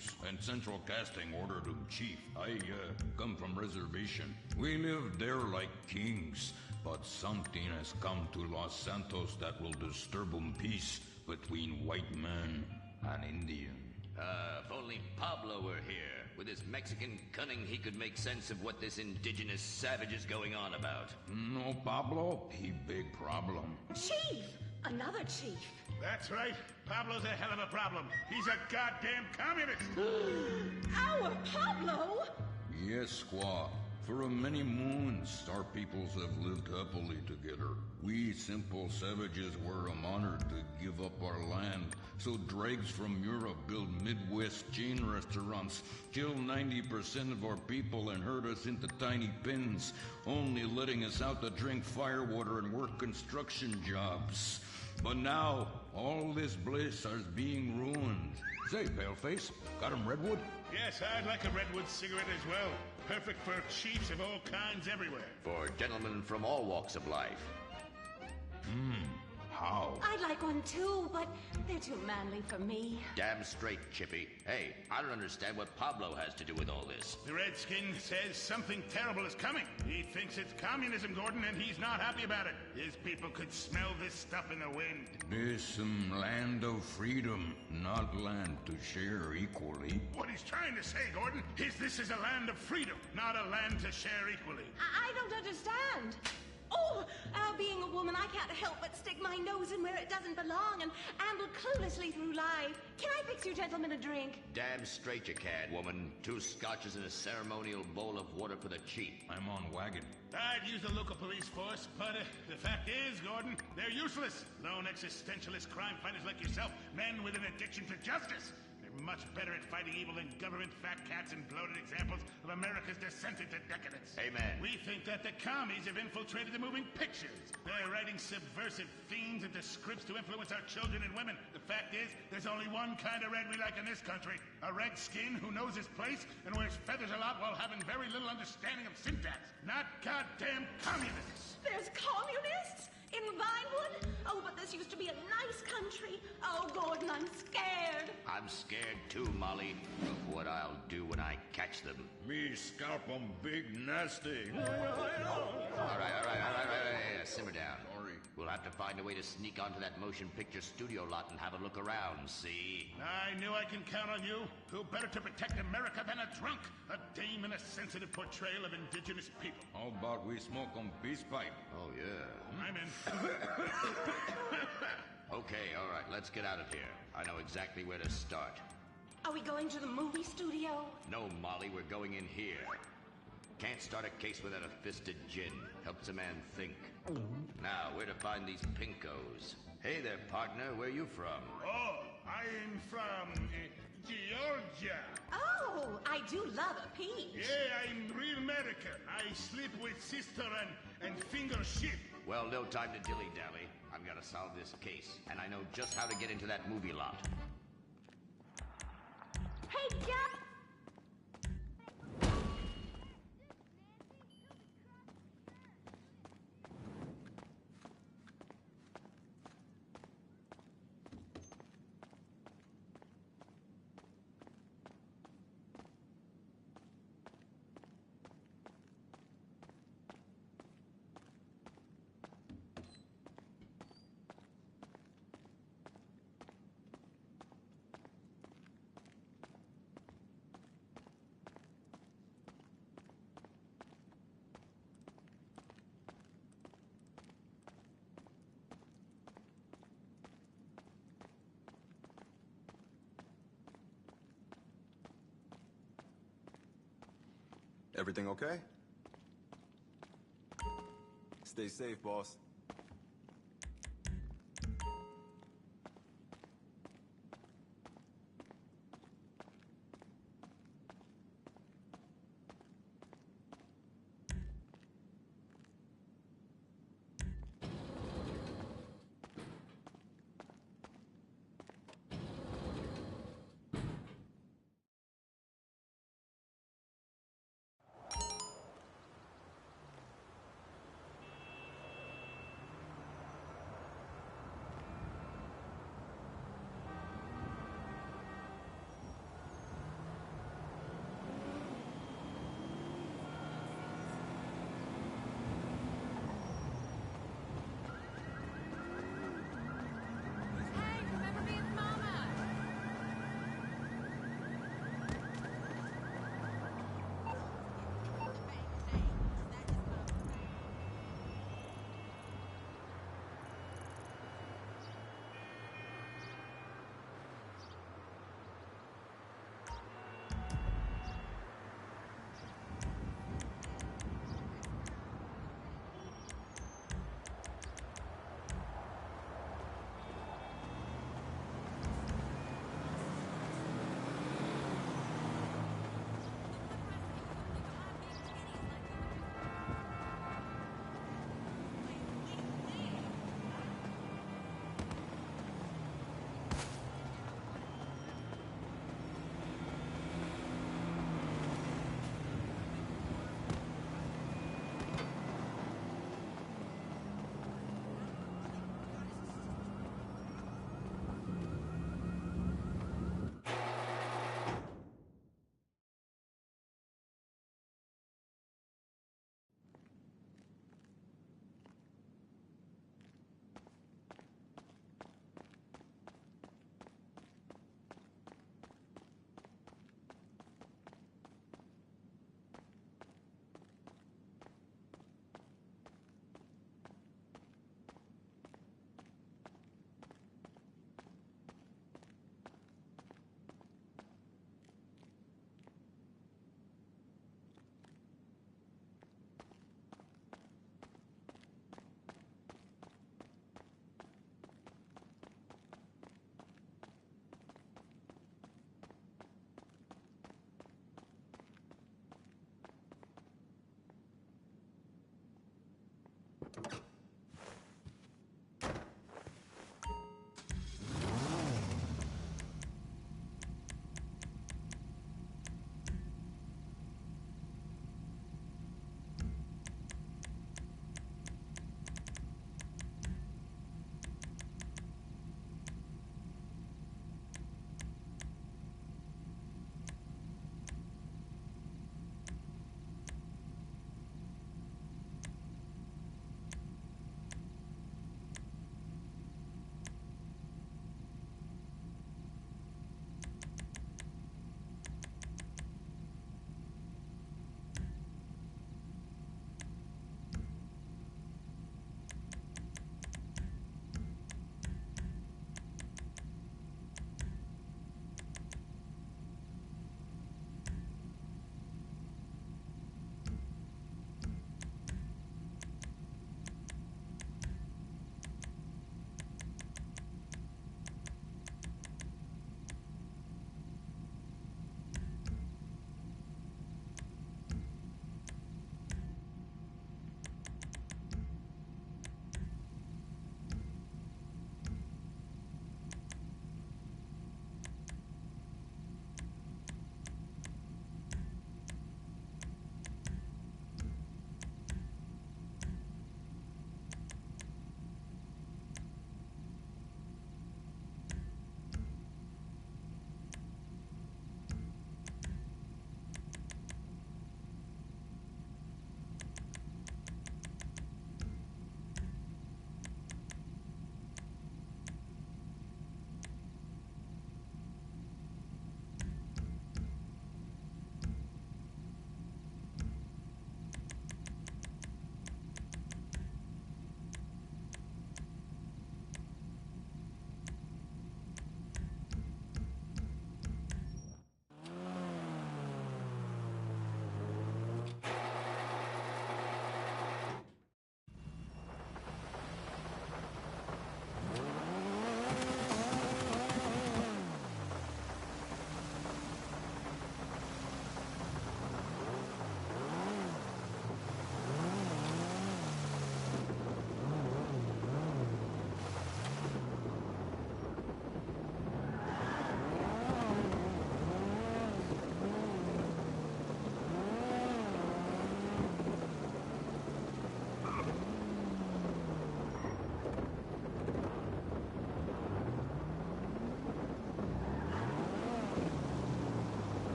kings, and Central Casting ordered him chief. I come from reservation. We live there like kings, but something has come to Los Santos that will disturb peace between white man and Indian. If only Pablo were here. With his Mexican cunning, he could make sense of what this indigenous savage is going on about. No, Pablo, he big problem. Chief! Another chief. That's right. Pablo's a hell of a problem. He's a goddamn communist. Our Pablo? Yes, squaw. For many moons, our peoples have lived happily together. We simple savages were honored to give up our land, so dregs from Europe build Midwest chain restaurants, kill 90% of our people and herd us into tiny pens, only letting us out to drink firewater and work construction jobs. But now, all this bliss is being ruined. Say, Paleface, got him redwood? Yes, I'd like a redwood cigarette as well. Perfect for chiefs of all kinds everywhere. For gentlemen from all walks of life. How? I'd like one too, but they're too manly for me. Damn straight, Chippy. Hey, I don't understand what Pablo has to do with all this. The Redskin says something terrible is coming. He thinks it's communism, Gordon, and he's not happy about it. His people could smell this stuff in the wind. This land of freedom, not land to share equally. What he's trying to say, Gordon, is this is a land of freedom, not a land to share equally. I don't understand. Oh, being a woman, I can't help but stick my nose in where it doesn't belong and amble cluelessly through life. Can I fix you gentlemen a drink? Damn straight you can, woman. 2 scotches and a ceremonial bowl of water for the chief. I'm on wagon. I'd use the local police force, but the fact is, Gordon, they're useless. Lone existentialist crime fighters like yourself, men with an addiction to justice. They're much better at fighting evil than government fat cats and bloated examples of America's descent into decadence. Amen. We think that the commies have infiltrated the moving pictures. They're writing subversive themes into scripts to influence our children and women. The fact is, there's only one kind of red we like in this country. A redskin who knows his place and wears feathers a lot while having very little understanding of syntax. Not goddamn communists. There's communists? In Vinewood? Oh, but this used to be a nice country. Oh, Gordon, I'm scared. I'm scared too, Molly, of what I'll do when I catch them. Me scalp 'em big nasty. All right. Simmer down. Sorry. We'll have to find a way to sneak onto that motion picture studio lot and have a look around, see? I knew I can count on you. Who better to protect America than a drunk? A dame in a sensitive portrayal of indigenous people. How about we smoke 'em peace pipe? Oh, yeah. I'm in. Okay, all right, let's get out of here. I know exactly where to start. Are we going to the movie studio? No, Molly, we're going in here. Can't start a case without a fisted gin. Helps a man think. Now, where to find these pinkos? Hey there, partner, where you from? Oh, I'm from Georgia. Oh, I do love a peach. Yeah, I'm real American. I sleep with sister and finger shit. Well, no time to dilly-dally. I've got to solve this case, and I know just how to get into that movie lot. Hey, Jack! Everything okay? Stay safe, boss.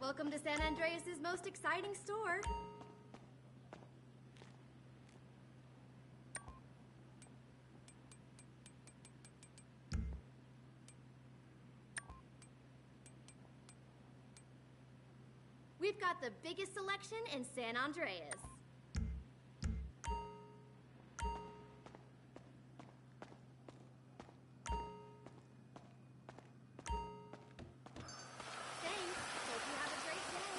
Welcome to San Andreas' most exciting store. We've got the biggest selection in San Andreas. Thanks. Hope you have a great day.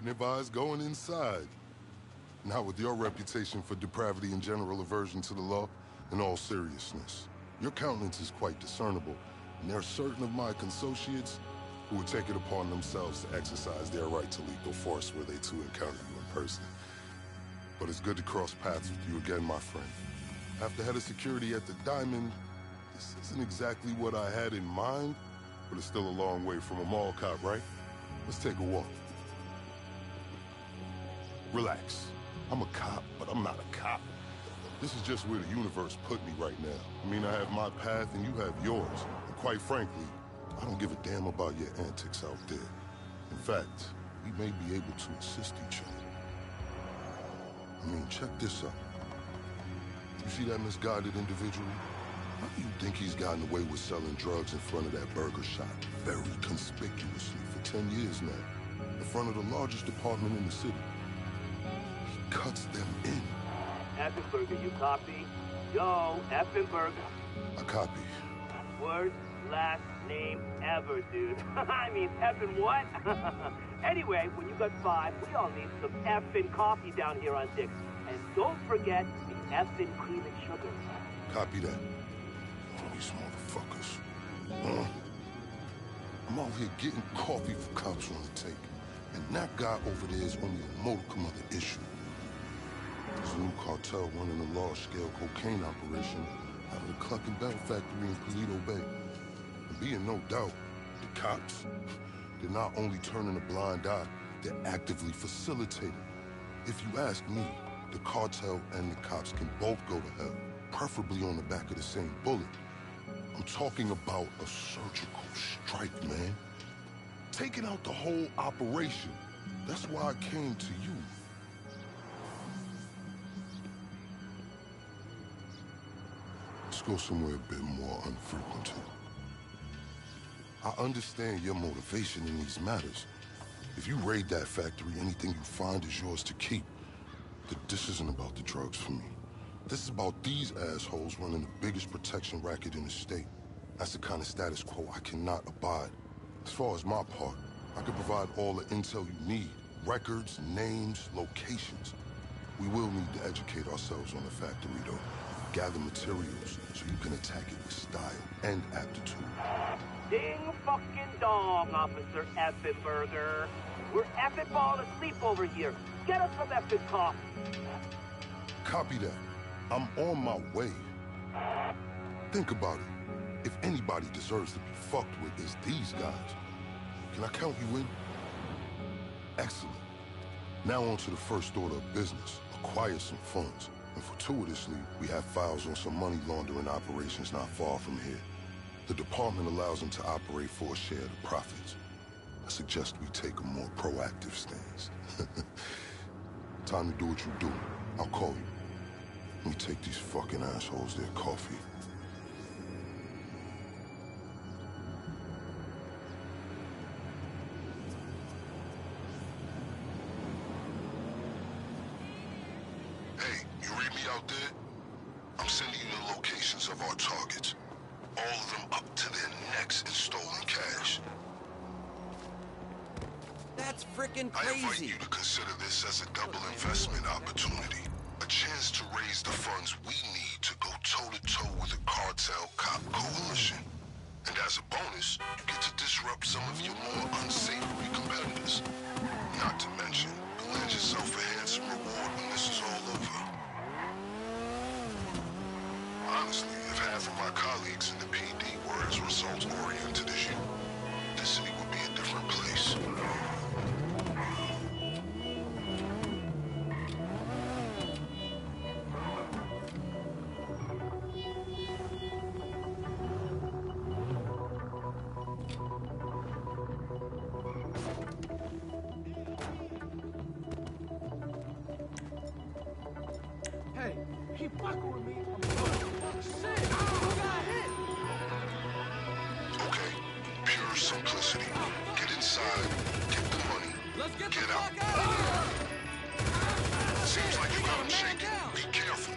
wouldn't advise going inside. Now, with your reputation for depravity and general aversion to the law, in all seriousness, your countenance is quite discernible, and there are certain of my consociates who would take it upon themselves to exercise their right to lethal force were they to encounter you in person. But it's good to cross paths with you again, my friend. After head of security at the Diamond, this isn't exactly what I had in mind, but it's still a long way from a mall cop, right? Let's take a walk. Relax. I'm a cop, but I'm not a cop. This is just where the universe put me right now. I mean, I have my path and you have yours. And quite frankly, I don't give a damn about your antics out there. In fact, we may be able to assist each other. I mean, check this out. You see that misguided individual? How do you think he's gotten away with selling drugs in front of that burger shop very conspicuously for 10 years now? In front of the largest department in the city. He cuts them in. Effenberger, you copy? Yo, Effenberger. I copy. Worst last name ever, dude. I mean, effing what? Anyway, when you got 5, we all need some effing coffee down here on Dick's. And don't forget the effing cream and sugar. Copy that. Oh, these motherfuckers. I'm out here getting coffee for cops on the take. And that guy over there is only a modicum of the issue. There's a new cartel running a large-scale cocaine operation out of the Cluck and Bell factory in Paleto Bay. And being no doubt, the cops, they're not only turning a blind eye, they're actively facilitating. If you ask me, the cartel and the cops can both go to hell, preferably on the back of the same bullet. I'm talking about a surgical strike, man. Taking out the whole operation. That's why I came to you. Let's go somewhere a bit more unfrequented. I understand your motivation in these matters. If you raid that factory, anything you find is yours to keep. But this isn't about the drugs for me. This is about these assholes running the biggest protection racket in the state. That's the kind of status quo I cannot abide. As far as my part, I can provide all the intel you need. Records, names, locations. We will need to educate ourselves on the factory, though. Gather materials so you can attack it with style and aptitude. Ding fucking dong, Officer Effenberger. We're effing falling asleep over here. Get us some effing coffee. Copy that. I'm on my way. Think about it. If anybody deserves to be fucked with, it's these guys. Can I count you in? Excellent. Now on to the first order of business. Acquire some funds. And fortuitously, we have files on some money laundering operations not far from here. The department allows them to operate for a share of the profits. I suggest we take a more proactive stance. Time to do what you do. I'll call you. Let me take these fucking assholes their coffee. Hey, you read me out there? I'm sending you the locations of our targets. All of them up to their necks in stolen cash. That's frickin' I invite crazy. you to consider this as a double investment opportunity. A chance to raise the funds we need to go toe-to-toe with the cartel cop coalition. And as a bonus, you get to disrupt some of your more unsavory competitors. Not to mention, you'll land yourself a handsome reward when this is all over. Honestly, if half of my colleagues in the PD were as results-oriented as you, this city would be a different place. Hey, he fucking with me. Shit, who got hit? Okay, pure simplicity. Get inside, get the money, Let's get the get fuck out. out of here. Seems like you got him Man shaking. down. Be careful.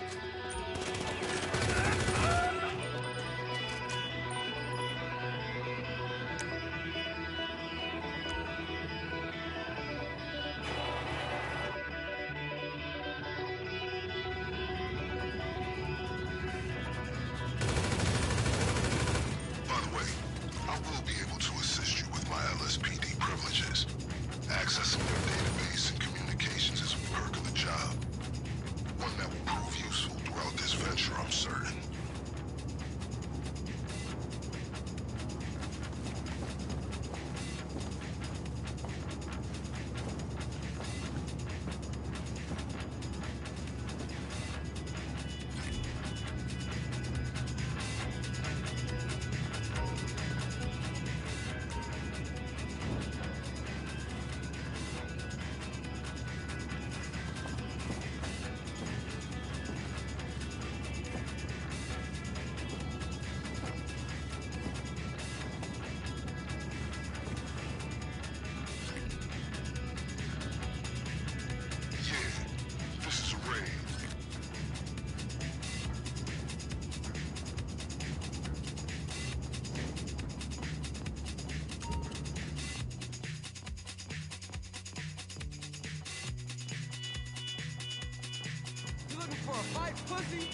for a fight, pussy?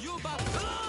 You about to...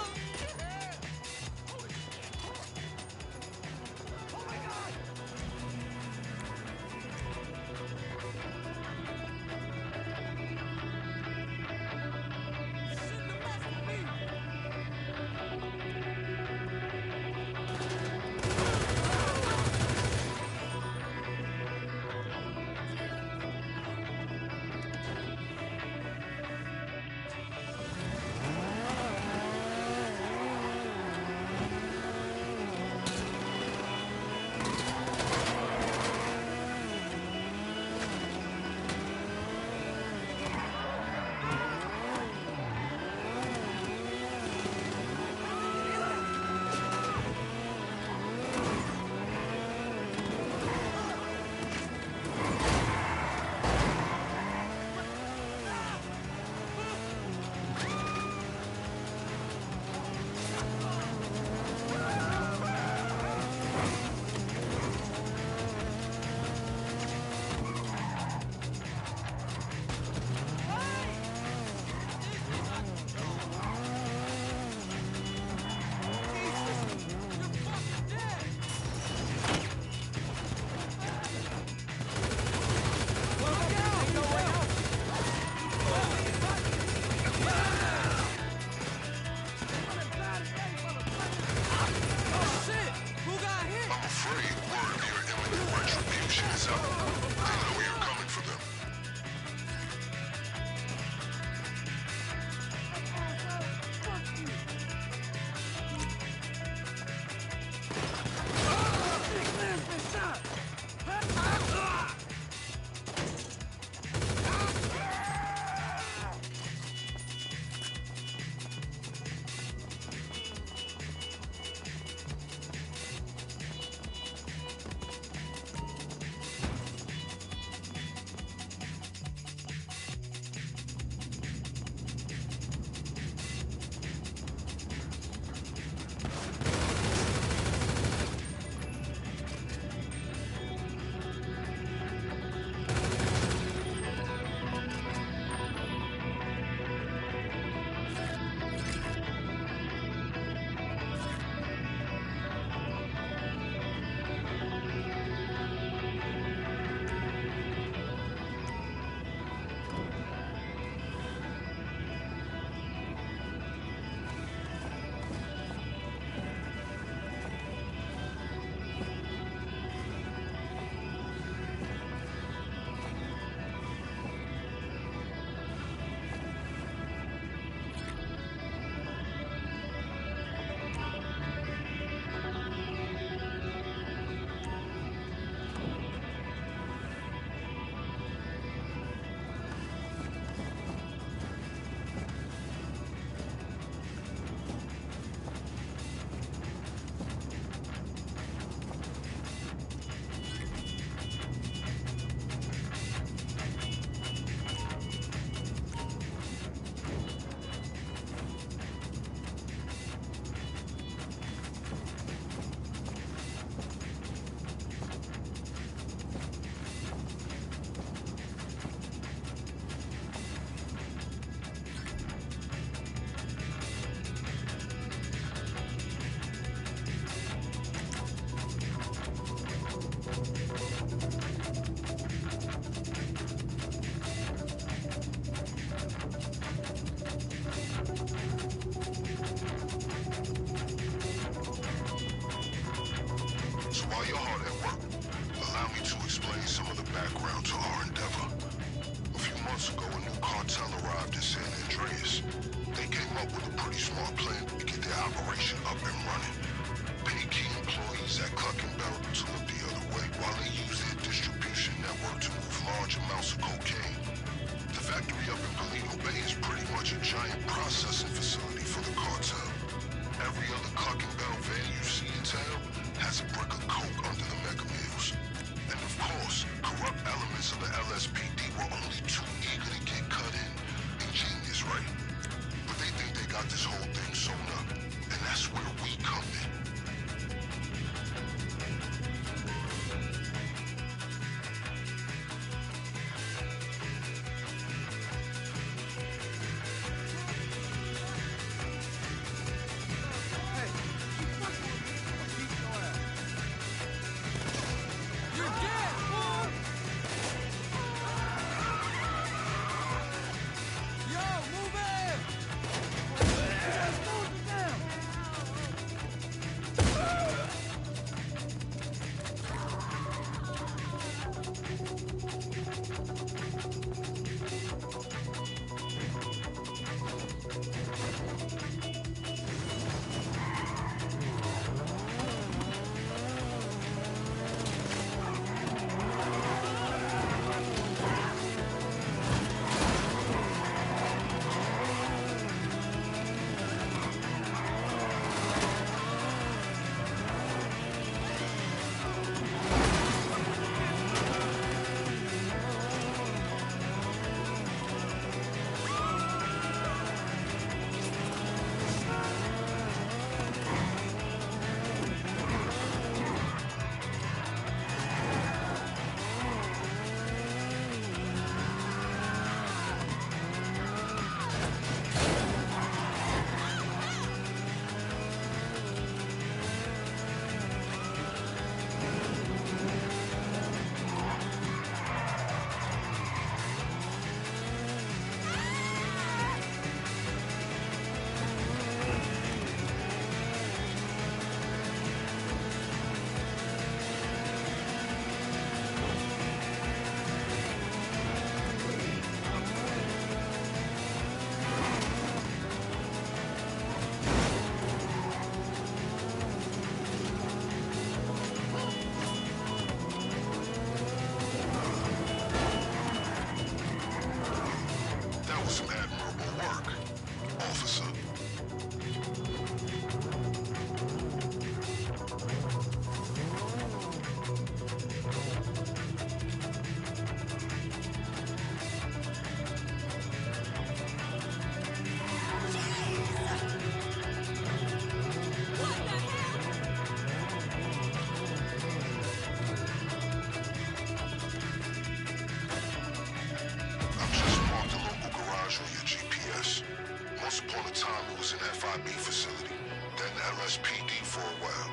IB facility, then MSPD for a while.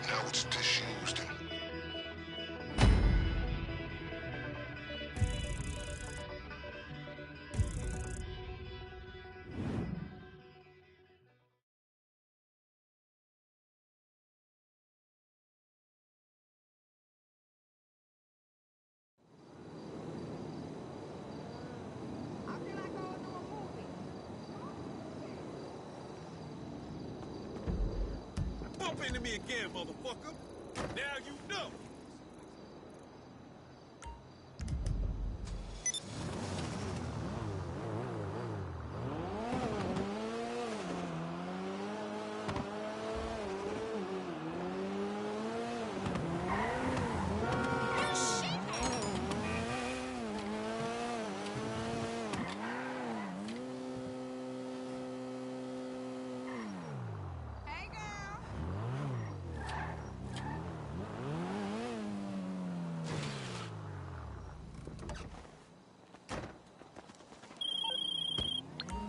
Now it's disused and... Bump into me again, motherfucker. Now you know.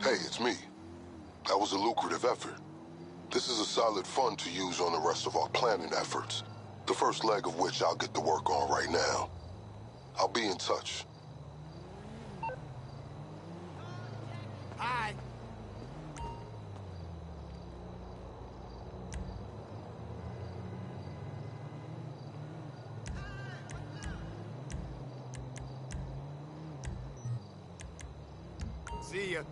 Hey, it's me. That was a lucrative effort. This is a solid fund to use on the rest of our planning efforts, the first leg of which I'll get to work on right now. I'll be in touch. Hi. See ya.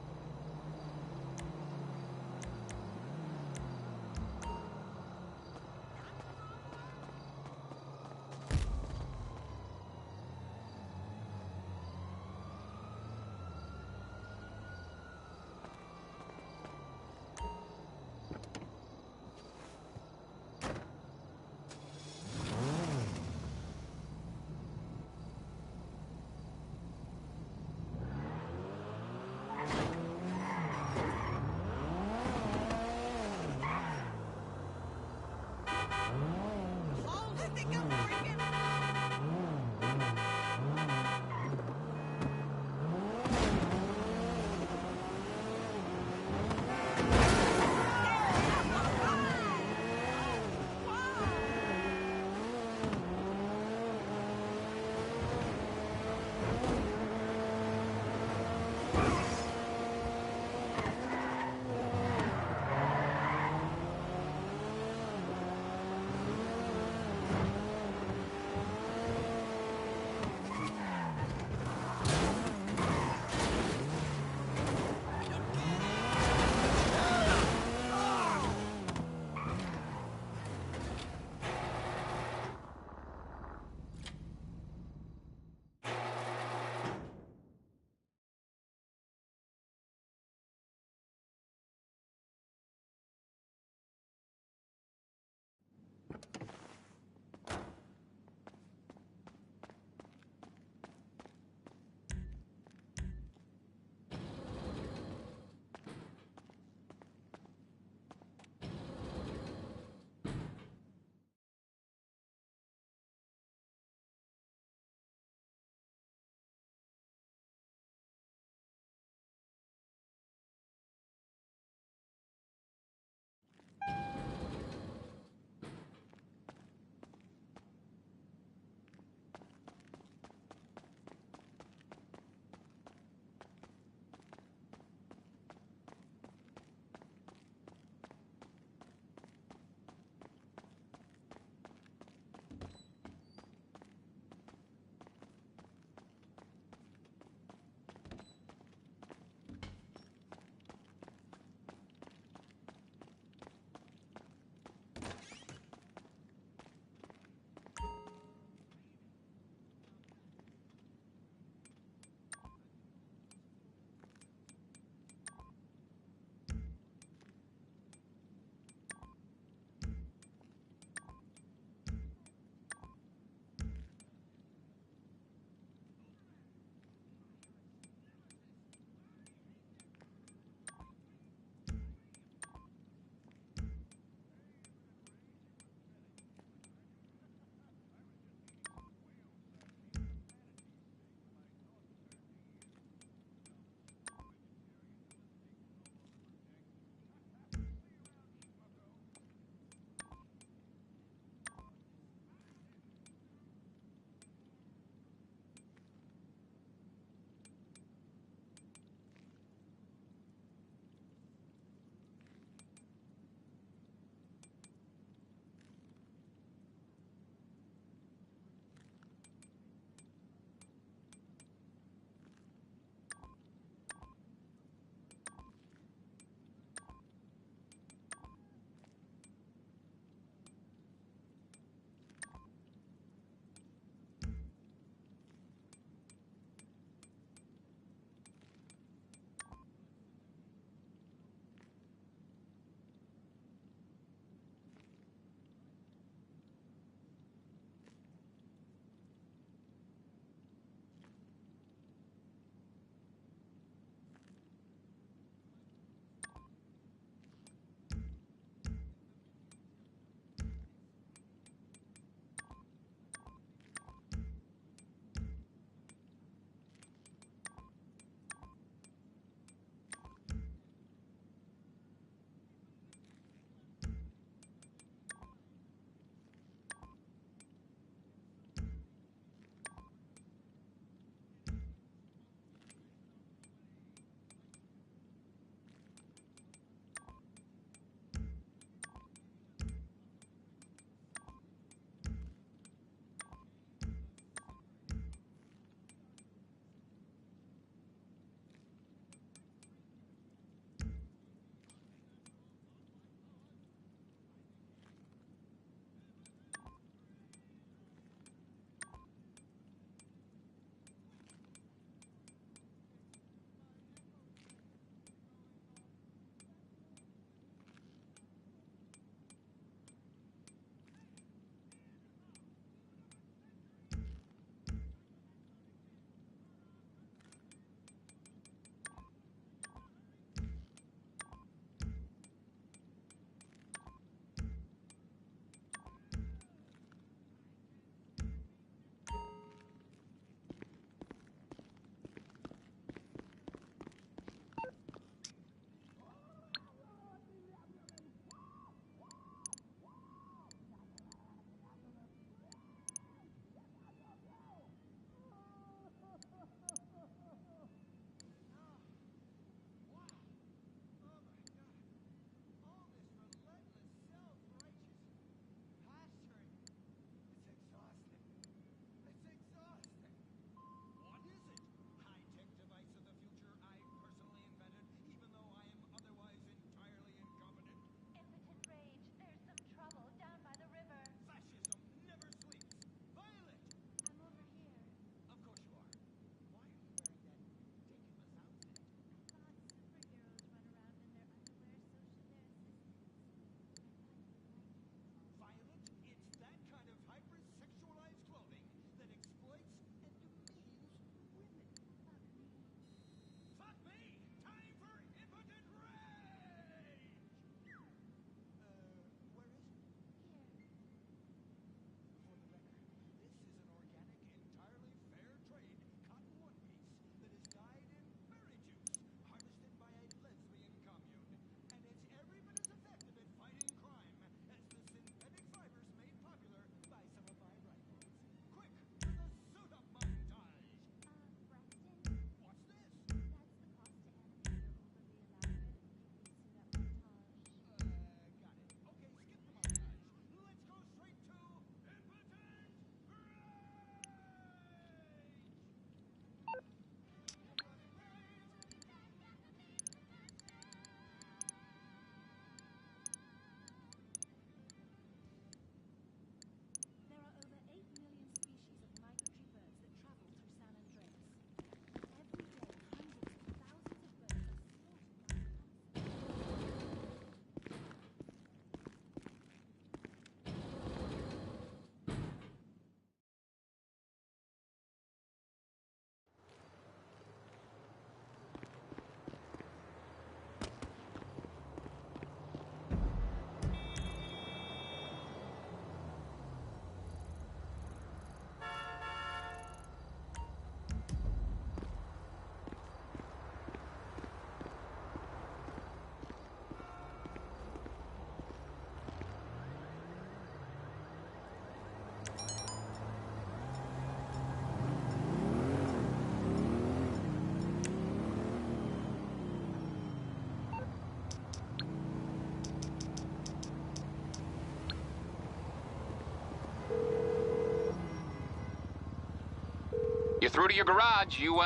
You're through to your garage. You,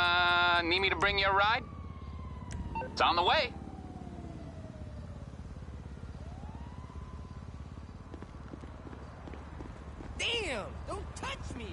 need me to bring you a ride? It's on the way. Damn! Don't touch me!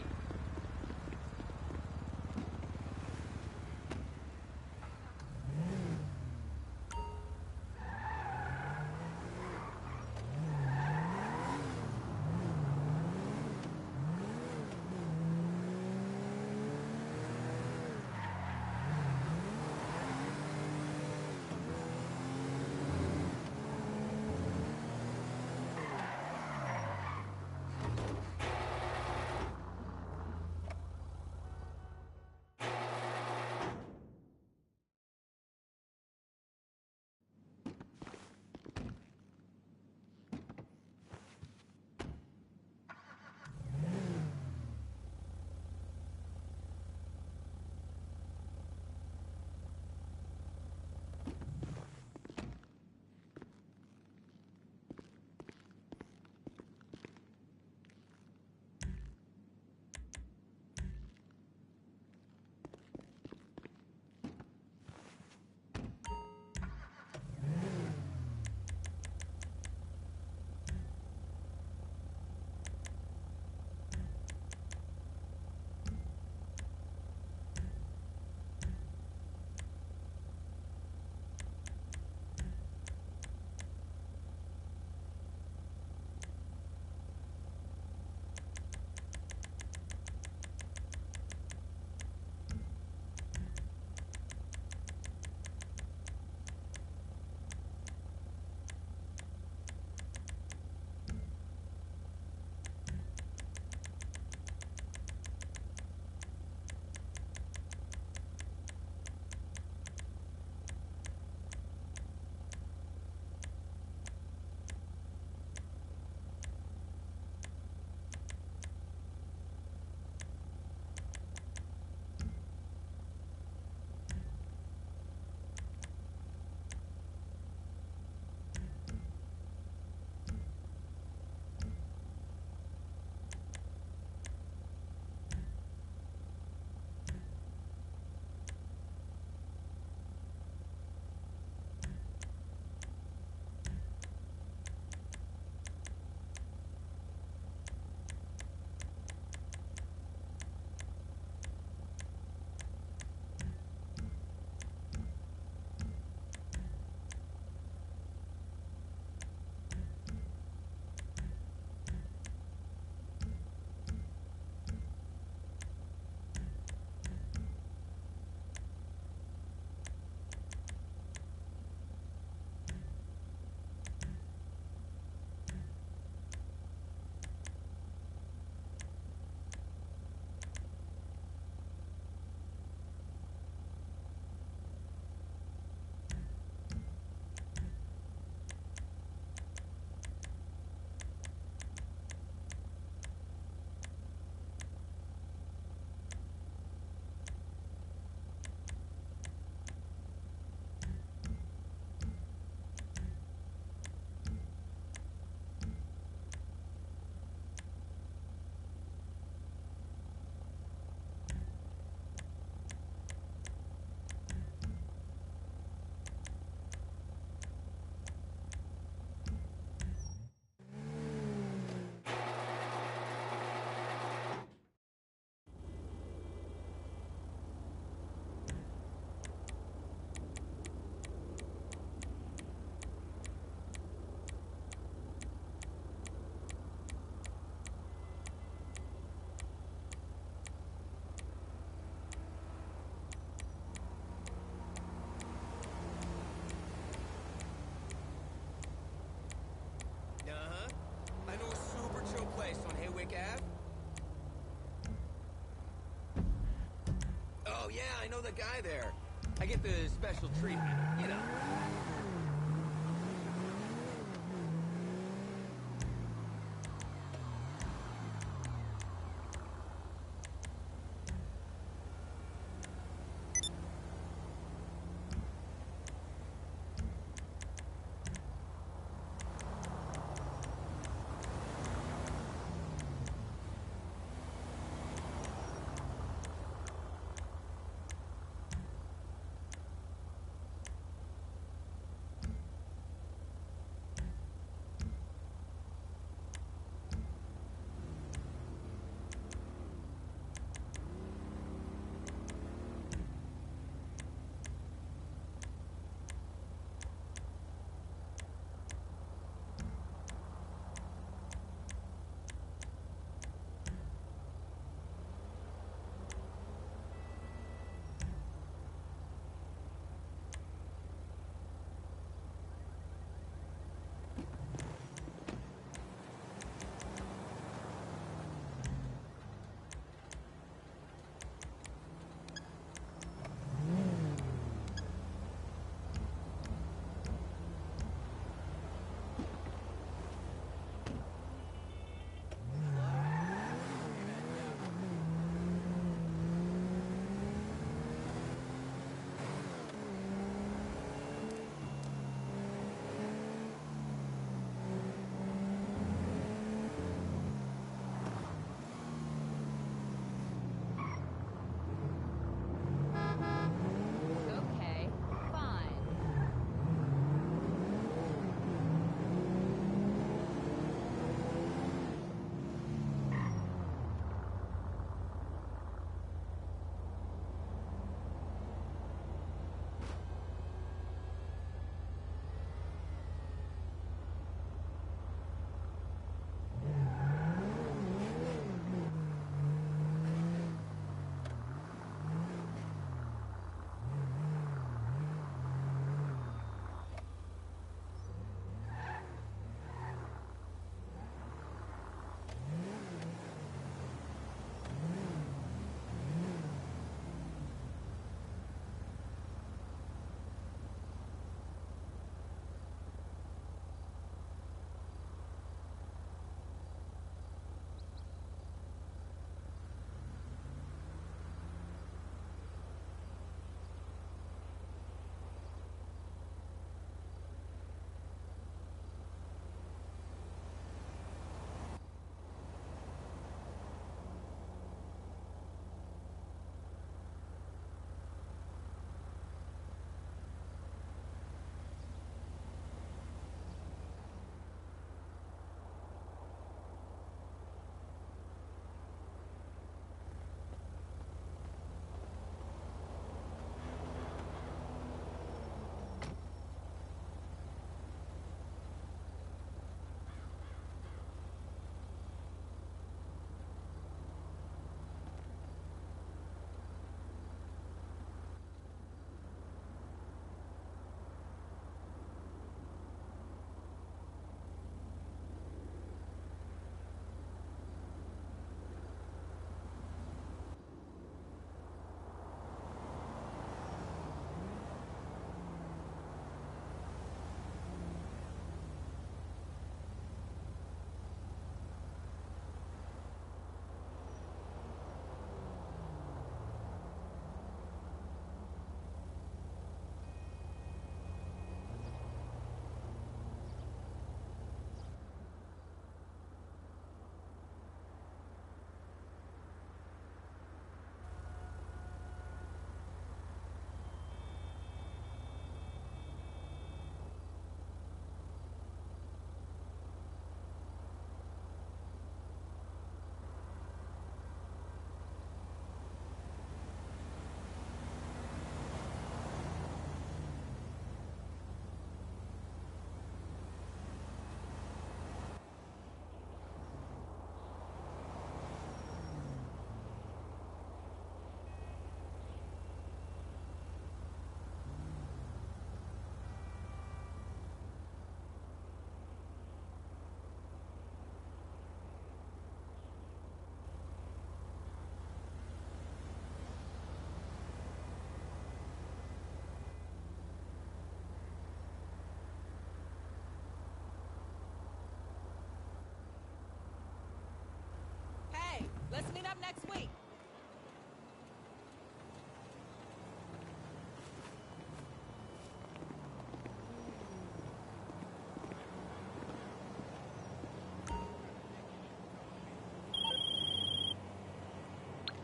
GTAV? Oh, yeah, I know the guy there. I get the special treatment, you know.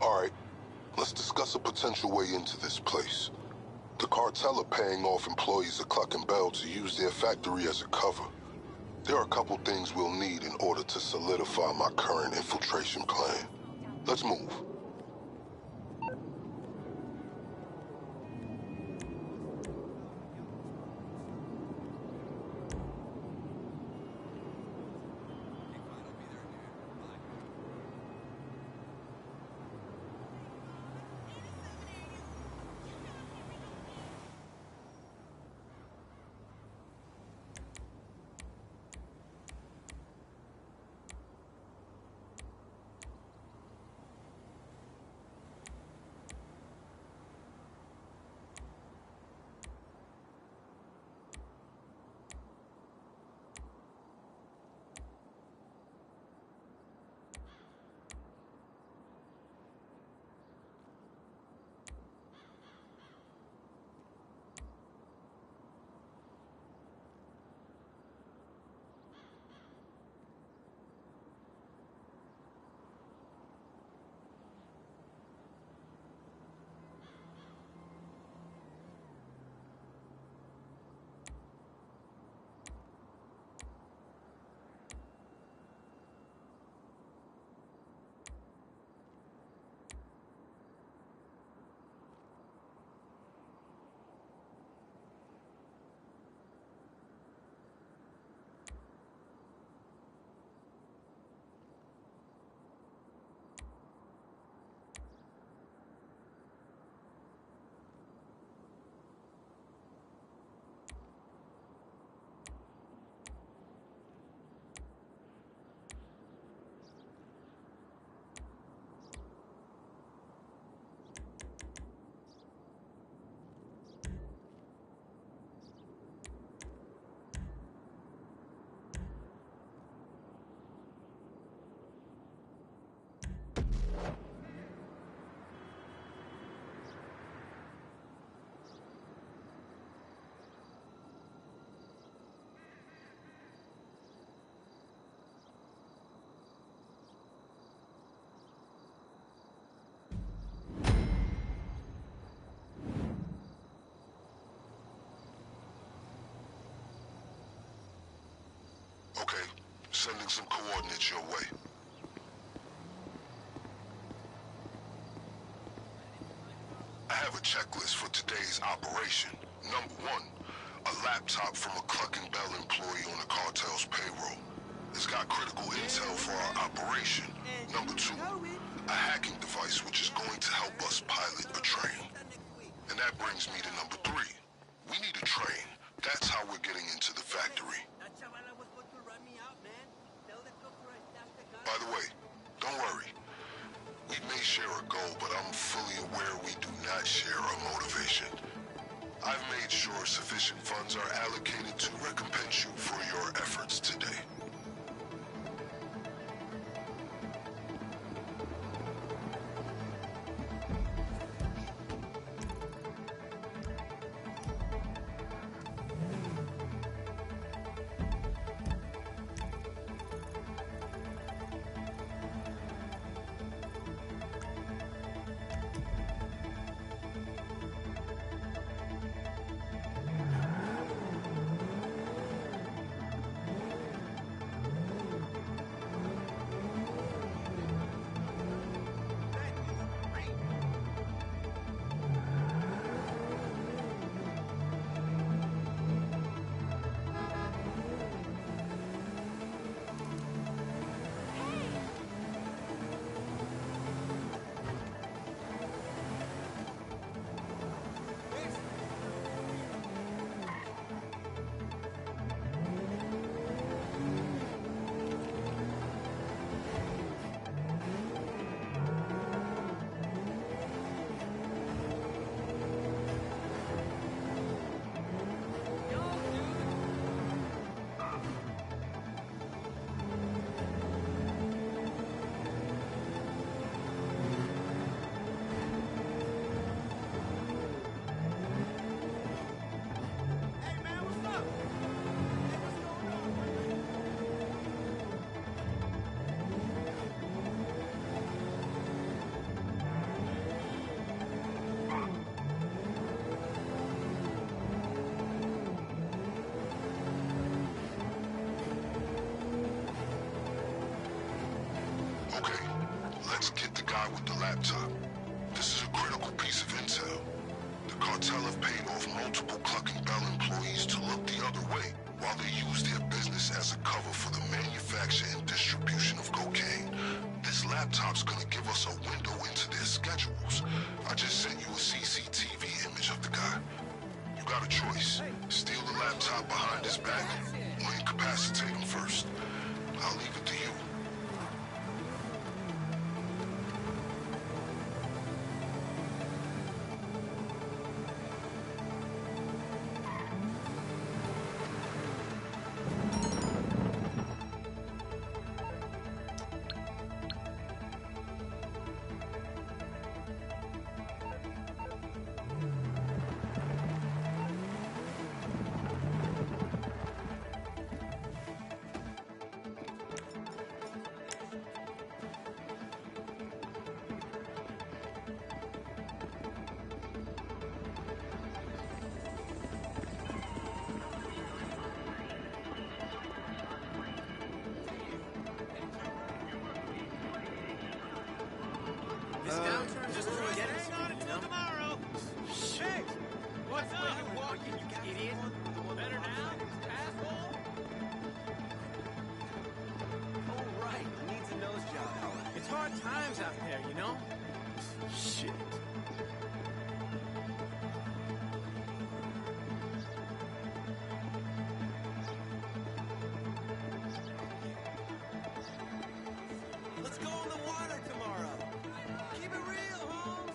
All right, let's discuss a potential way into this place. The cartel are paying off employees of Cluck and Bell to use their factory as a cover. There are a couple things we'll need in order to solidify my current infiltration plan. Let's move. Okay, sending some coordinates your way. I have a checklist for today's operation. Number 1, a laptop from a Cluck and Bell employee on the cartel's payroll. It's got critical intel for our operation. Number 2, a hacking device which is going to help us pilot a train. And that brings me to number 3. We need a train. That's how we're getting into the factory. By the way, don't worry. We may share a goal, but I'm fully aware we do not share a motivation. I've made sure sufficient funds are allocated to recompense you for your efforts today. the laptop. This is a critical piece of intel. The cartel have paid off multiple Cluck and Bell employees to look the other way while they use their business as a cover for the manufacture and distribution of cocaine. This laptop's gonna give us a window into their schedules. I just sent you a CCTV image of the guy. You got a choice. Steal the laptop behind his back or incapacitate him first. I'll leave it to you. This downturn just doing get us on until tomorrow. Shit! What's up? You walking, you idiot? Better now, asshole? Oh, right. Needs a nose job. It's hard times out there, you know? Shit. Let's go on the water tomorrow. Keep it real, Holmes.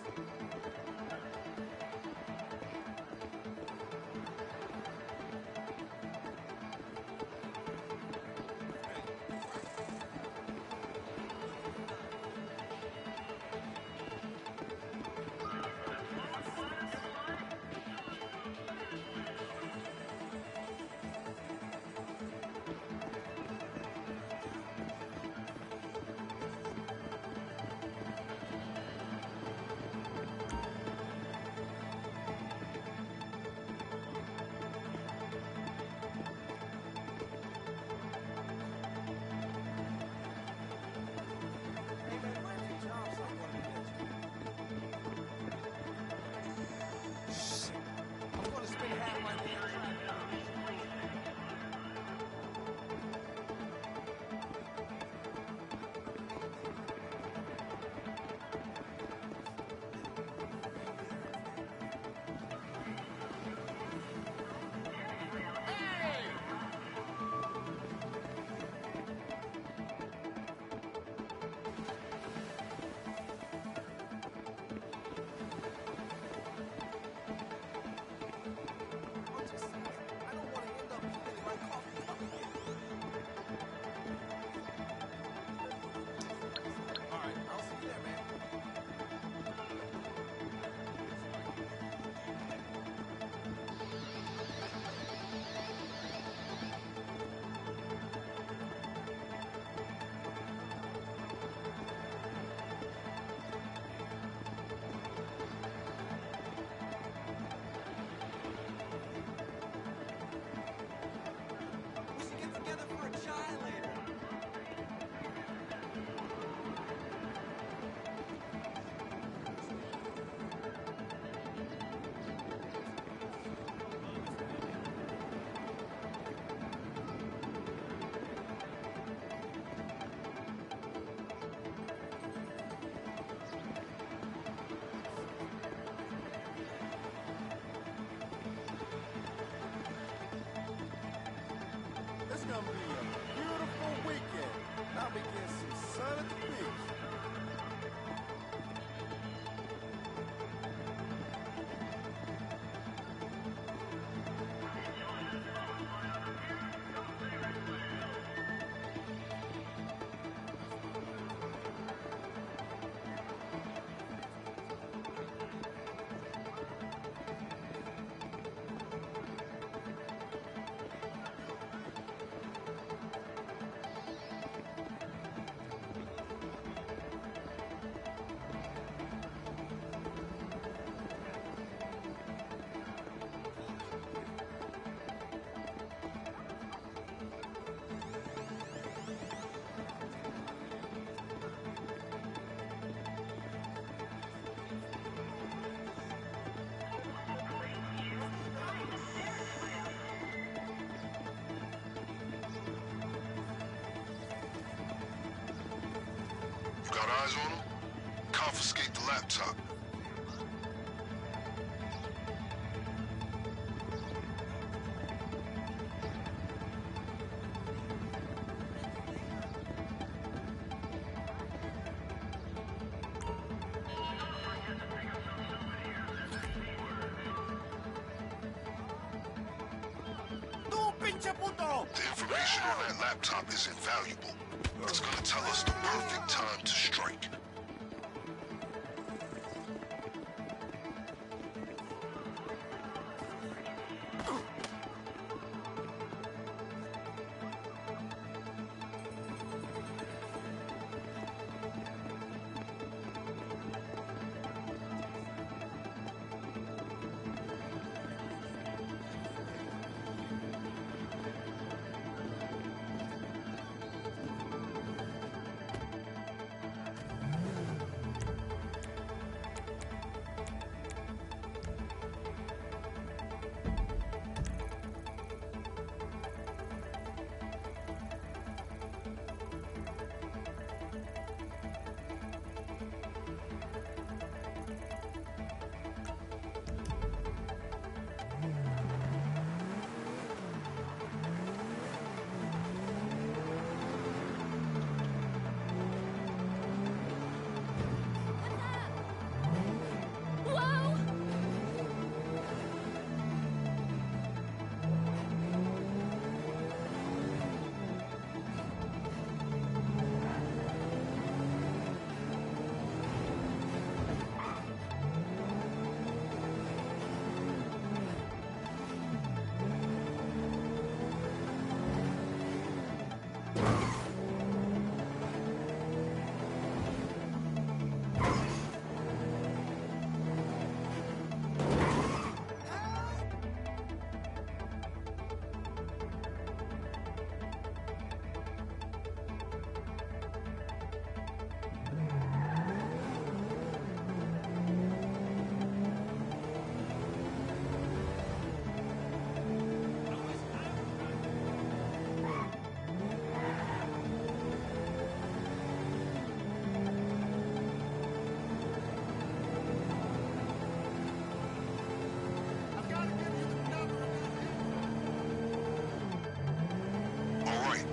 confiscate the laptop. The information on that laptop is invaluable. It's gonna tell us the perfect time to strike.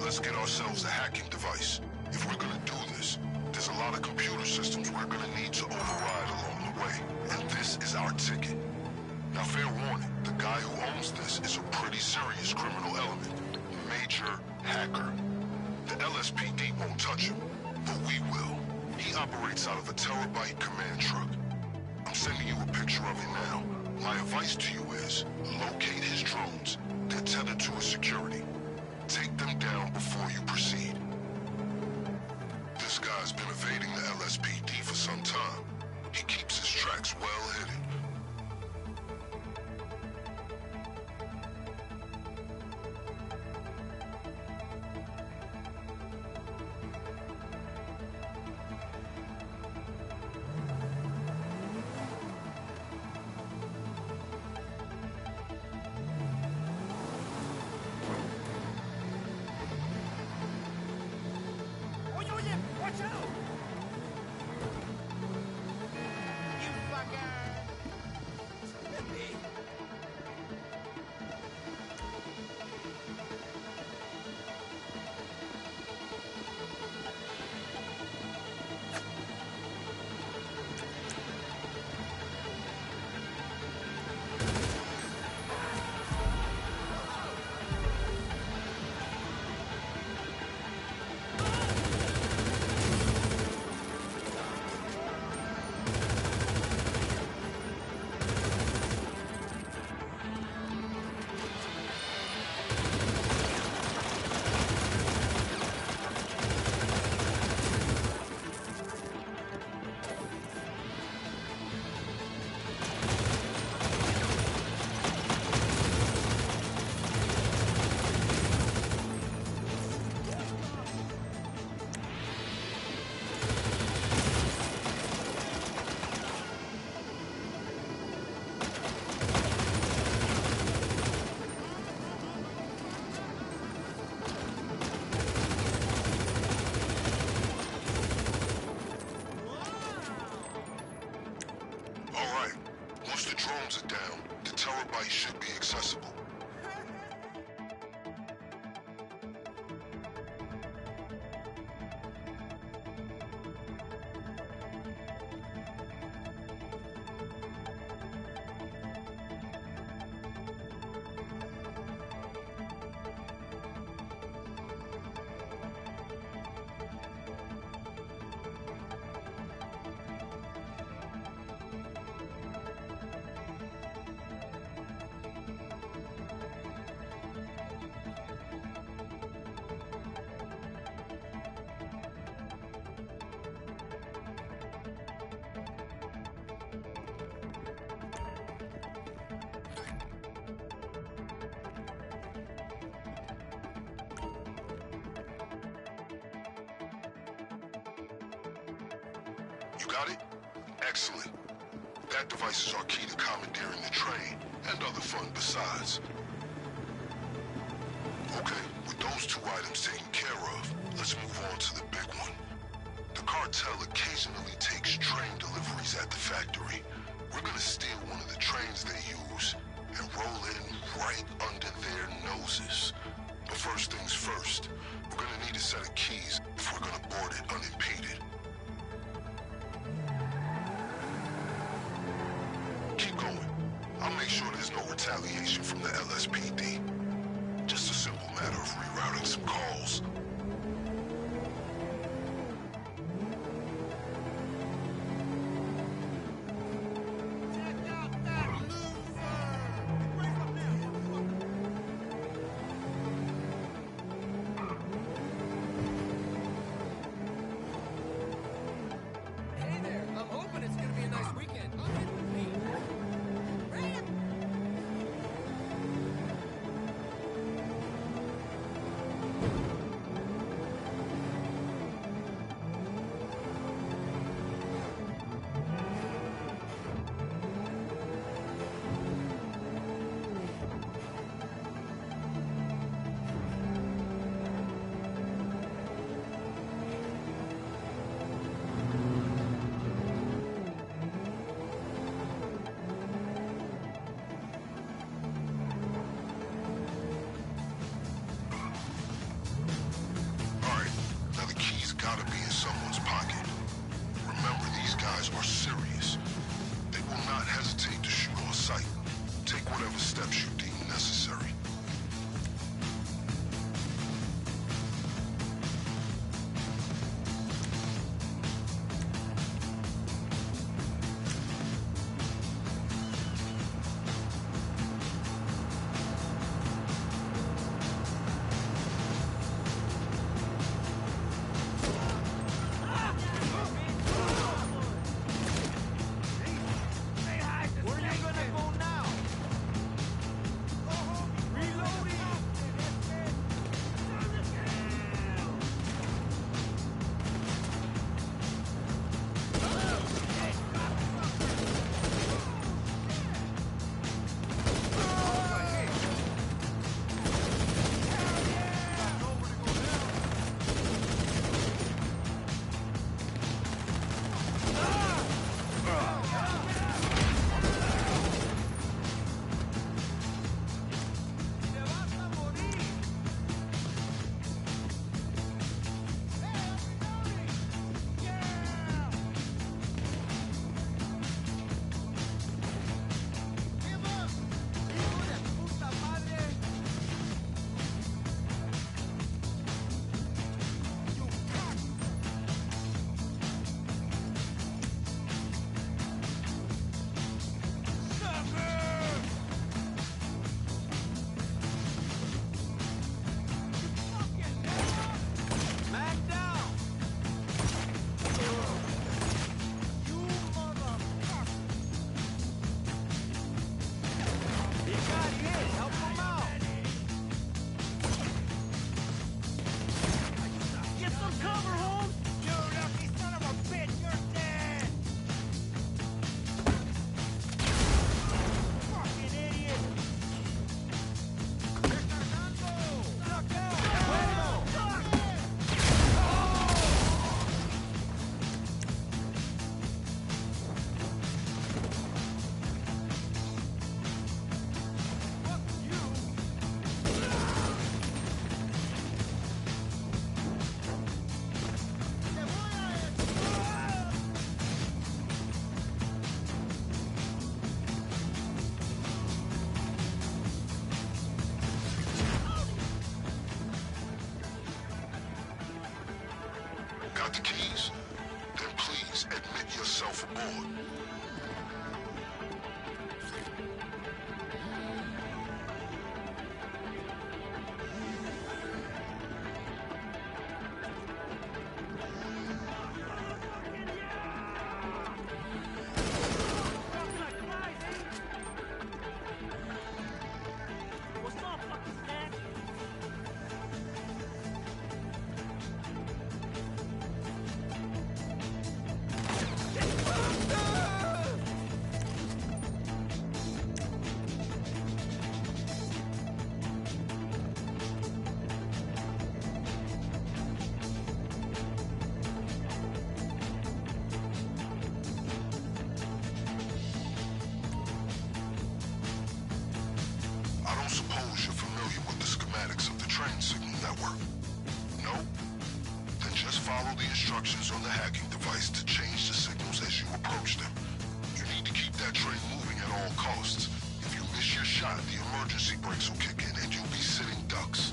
Let's get ourselves a hacking device. If we're gonna do this, there's a lot of computer systems we're gonna need to override along the way. And this is our ticket. Now, fair warning, the guy who owns this is a pretty serious criminal element. Major hacker. The LSPD won't touch him, but we will. He operates out of a terabyte command truck. I'm sending you a picture of him now. My advice to you is, locate his drones. They're tethered to his security. Take them down before you proceed. This guy's been evading the LSPD for some time. He keeps his tracks well hidden. systems are down. The terabyte should be accessible. You got it? Excellent. That device is our key to commandeering the train, and other fun besides. Okay, with those two items taken care of, let's move on to the big one. The cartel occasionally takes train deliveries at the factory. We're gonna steal one of the trains they use, and roll in right under their noses. But first things first, we're gonna need a set of keys if we're gonna board it unimpeded. Keep going. I'll make sure there's no retaliation from the LSPD. Just a simple matter of rerouting some calls. Hey there, I'm hoping it's gonna be a nice weekend. Come in with me. Right up. aboard. I don't suppose you're familiar with the schematics of the train signal network? No? Then just follow the instructions on the hacking device to change the signals as you approach them. You need to keep that train moving at all costs. If you miss your shot, the emergency brakes will kick in and you'll be sitting ducks.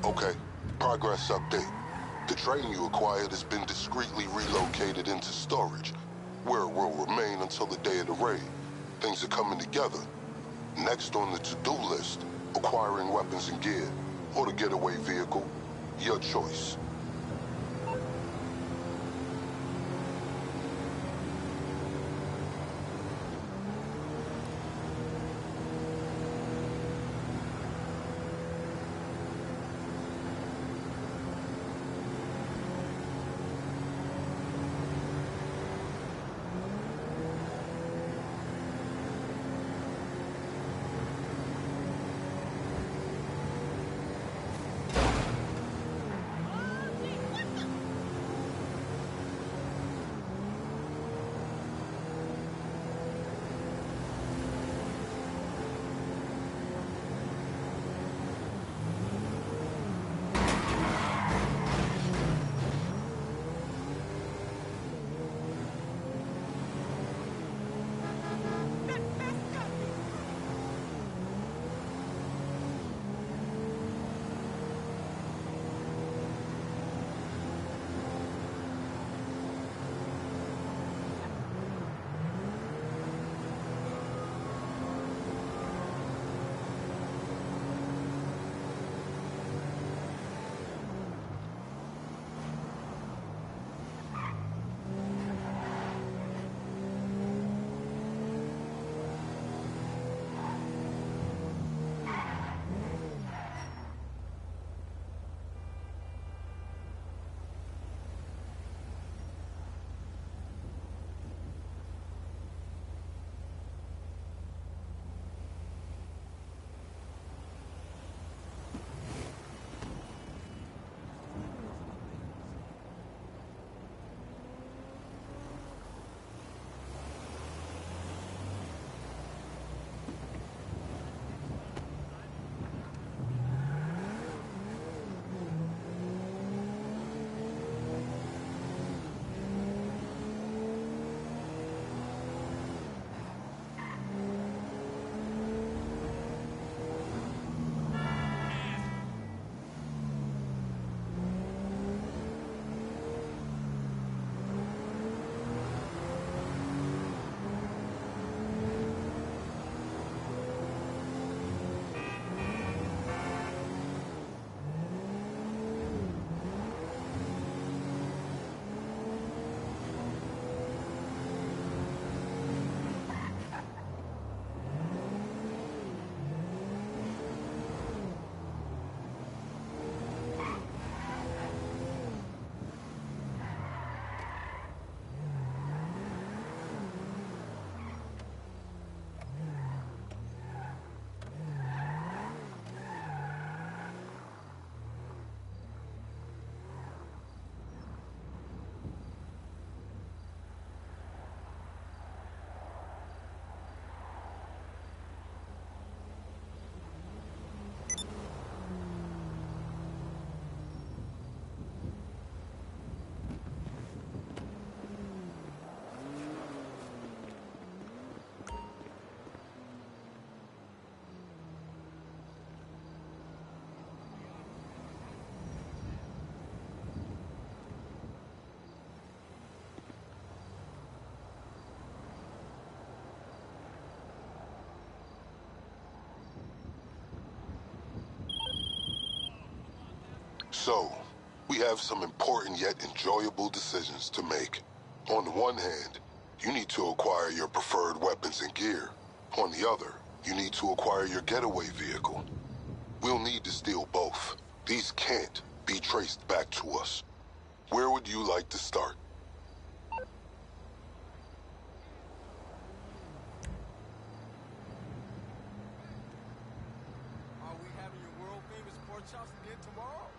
Okay, progress update. The train you acquired has been discreetly relocated into storage, where it will remain until the day of the raid. Things are coming together. Next on the to-do list, acquiring weapons and gear, or the getaway vehicle. Your choice. So, we have some important yet enjoyable decisions to make. On the one hand, you need to acquire your preferred weapons and gear. On the other, you need to acquire your getaway vehicle. We'll need to steal both. These can't be traced back to us. Where would you like to start? Are we having your world famous pork chops again tomorrow?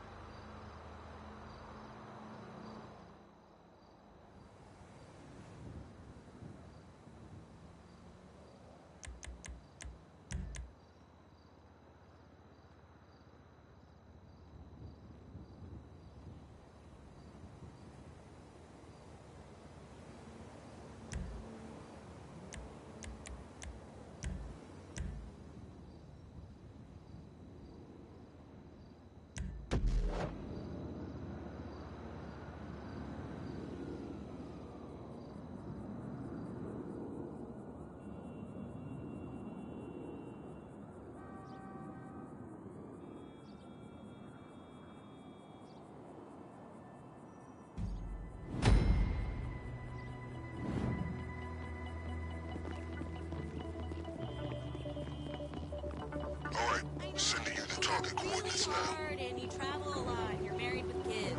target coordinates now. Hard, and you travel a lot. You're married with kids.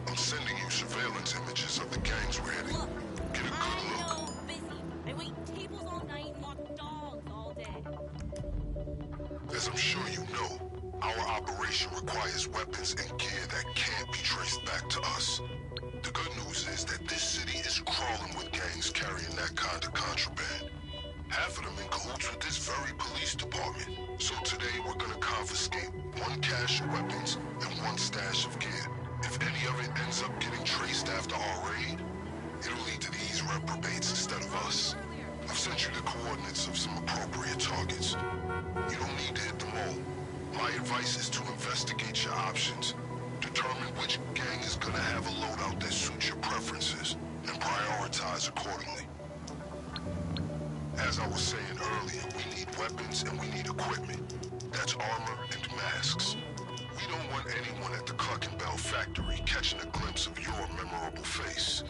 I'm sending you surveillance images of the gangs we're hitting. Look, Get a good I look. know, busy. I wait tables all night and walk dogs all day. As I'm sure you know, our operation requires weapons and gear that can't be traced back to us. The good news is that this city is crawling with gangs carrying that kind of contraband. Half of them in cahoots with this very police department. So today we're gonna confiscate one cache of weapons and one stash of gear. If any of it ends up getting traced after our raid, it'll lead to these reprobates instead of us. I've sent you the coordinates of some appropriate targets. You don't need to hit them all. My advice is to investigate your options. Determine which gang is gonna have a loadout that suits your preferences, and prioritize accordingly. As I was saying earlier, we need weapons and we need equipment. That's armor and masks. We don't want anyone at the Cluck and Bell factory catching a glimpse of your memorable face.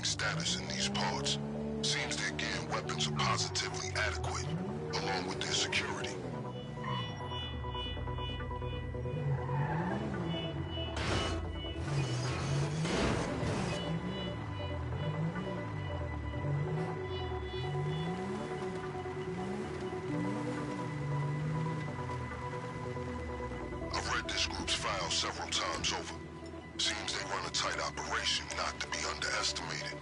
Status in these parts. Seems their gear and weapons are positively adequate, along with their security. I've read this group's file several times over. Seems they run a tight operation not to be underestimated.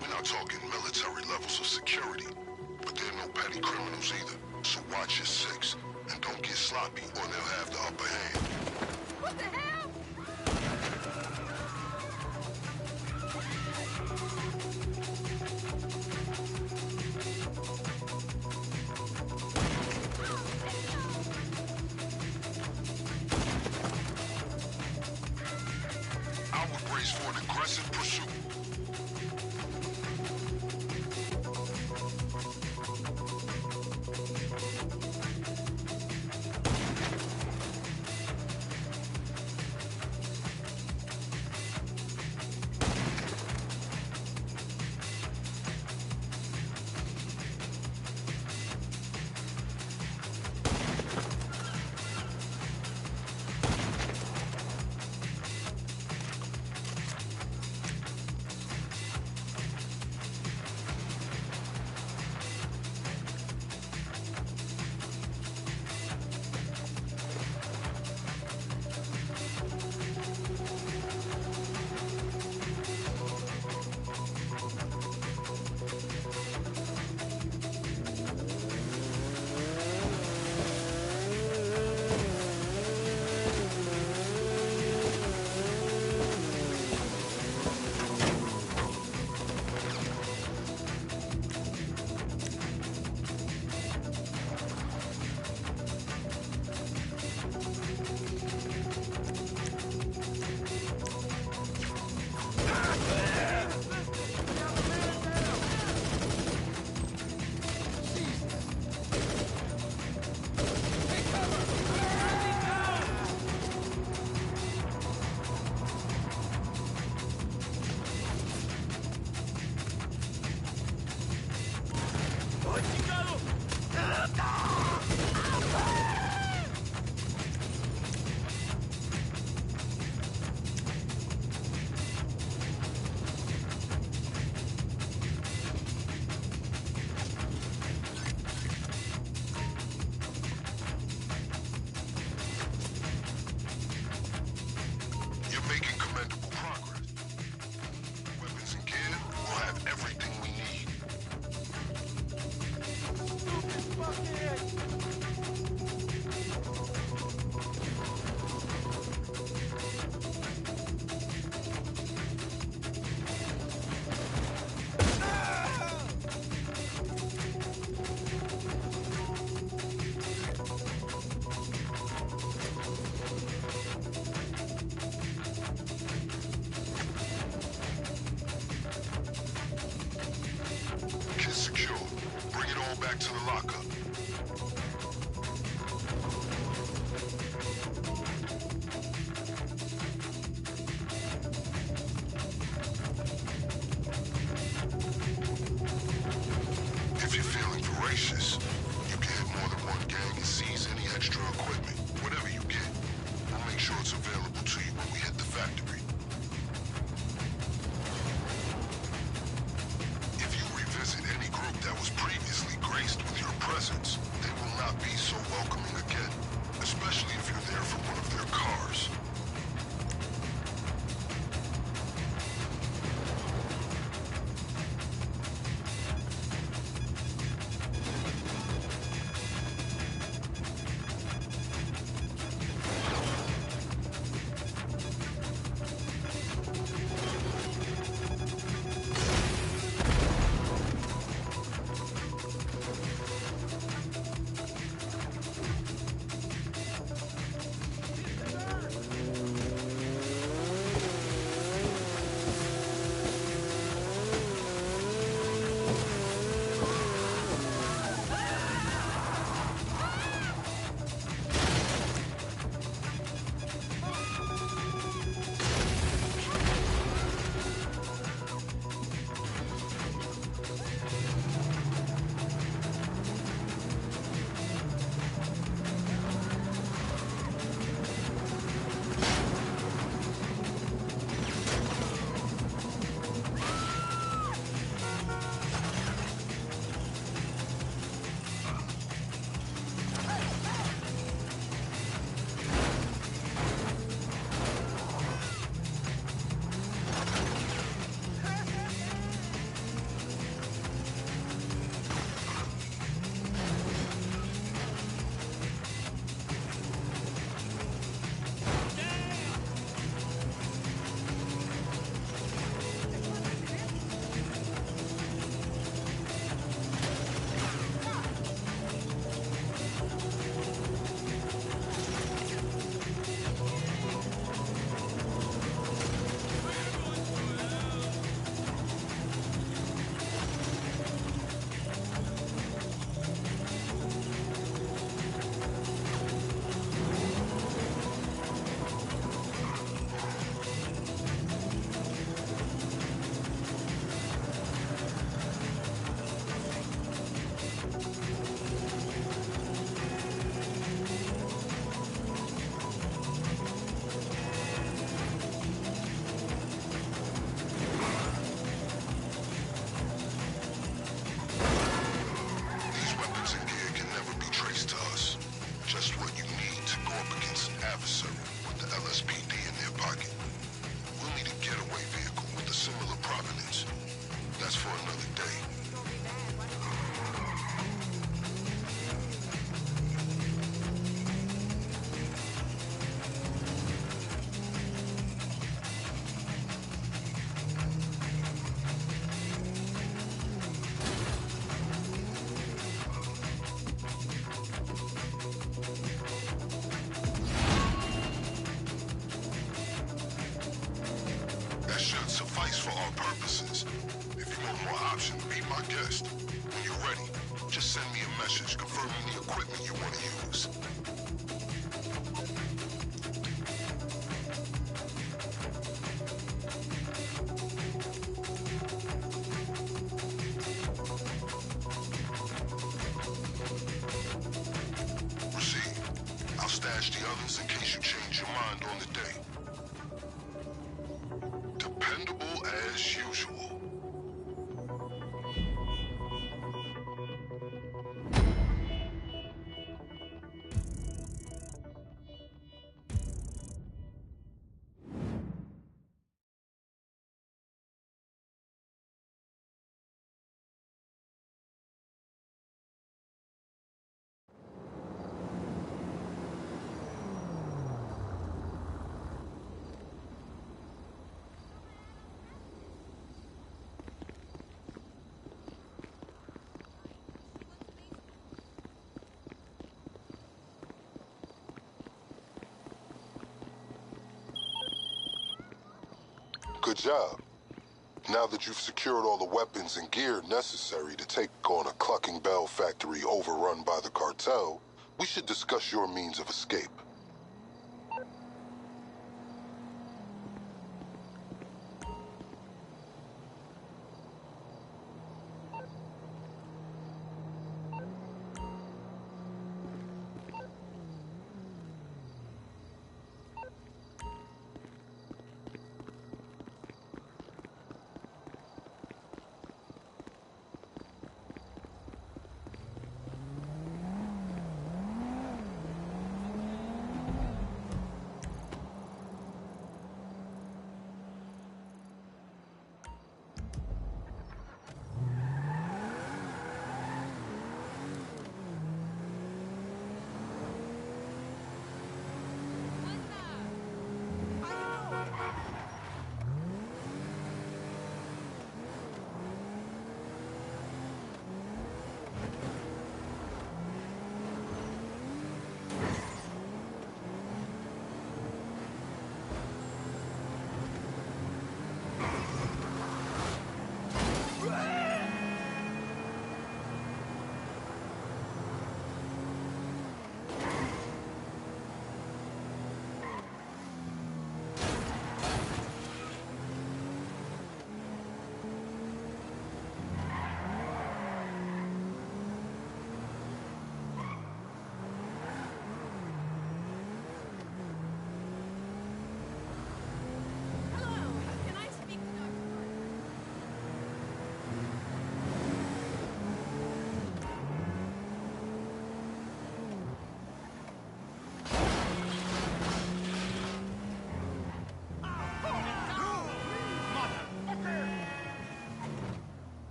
We're not talking military levels of security, but they're no petty criminals either. So watch your six, and don't get sloppy or they'll have the upper hand. What the hell? I would brace for an aggressive pursuit. You're making commendable progress. Weapons and gear will have everything we need. Kit secure. Bring it all back to the lockup. If you're feeling voracious, you can hit more than one gang and seize any extra equipment. Whatever you get, we'll make sure it's available to you when we hit the factory. If you revisit any group that was previously graced with your presence, they will not be so welcoming again, especially if you're there for one of their cars. watch the others in case you change your mind on the day. Dependable as usual. Good job. Now that you've secured all the weapons and gear necessary to take on a Clucking Bell factory overrun by the cartel, we should discuss your means of escape.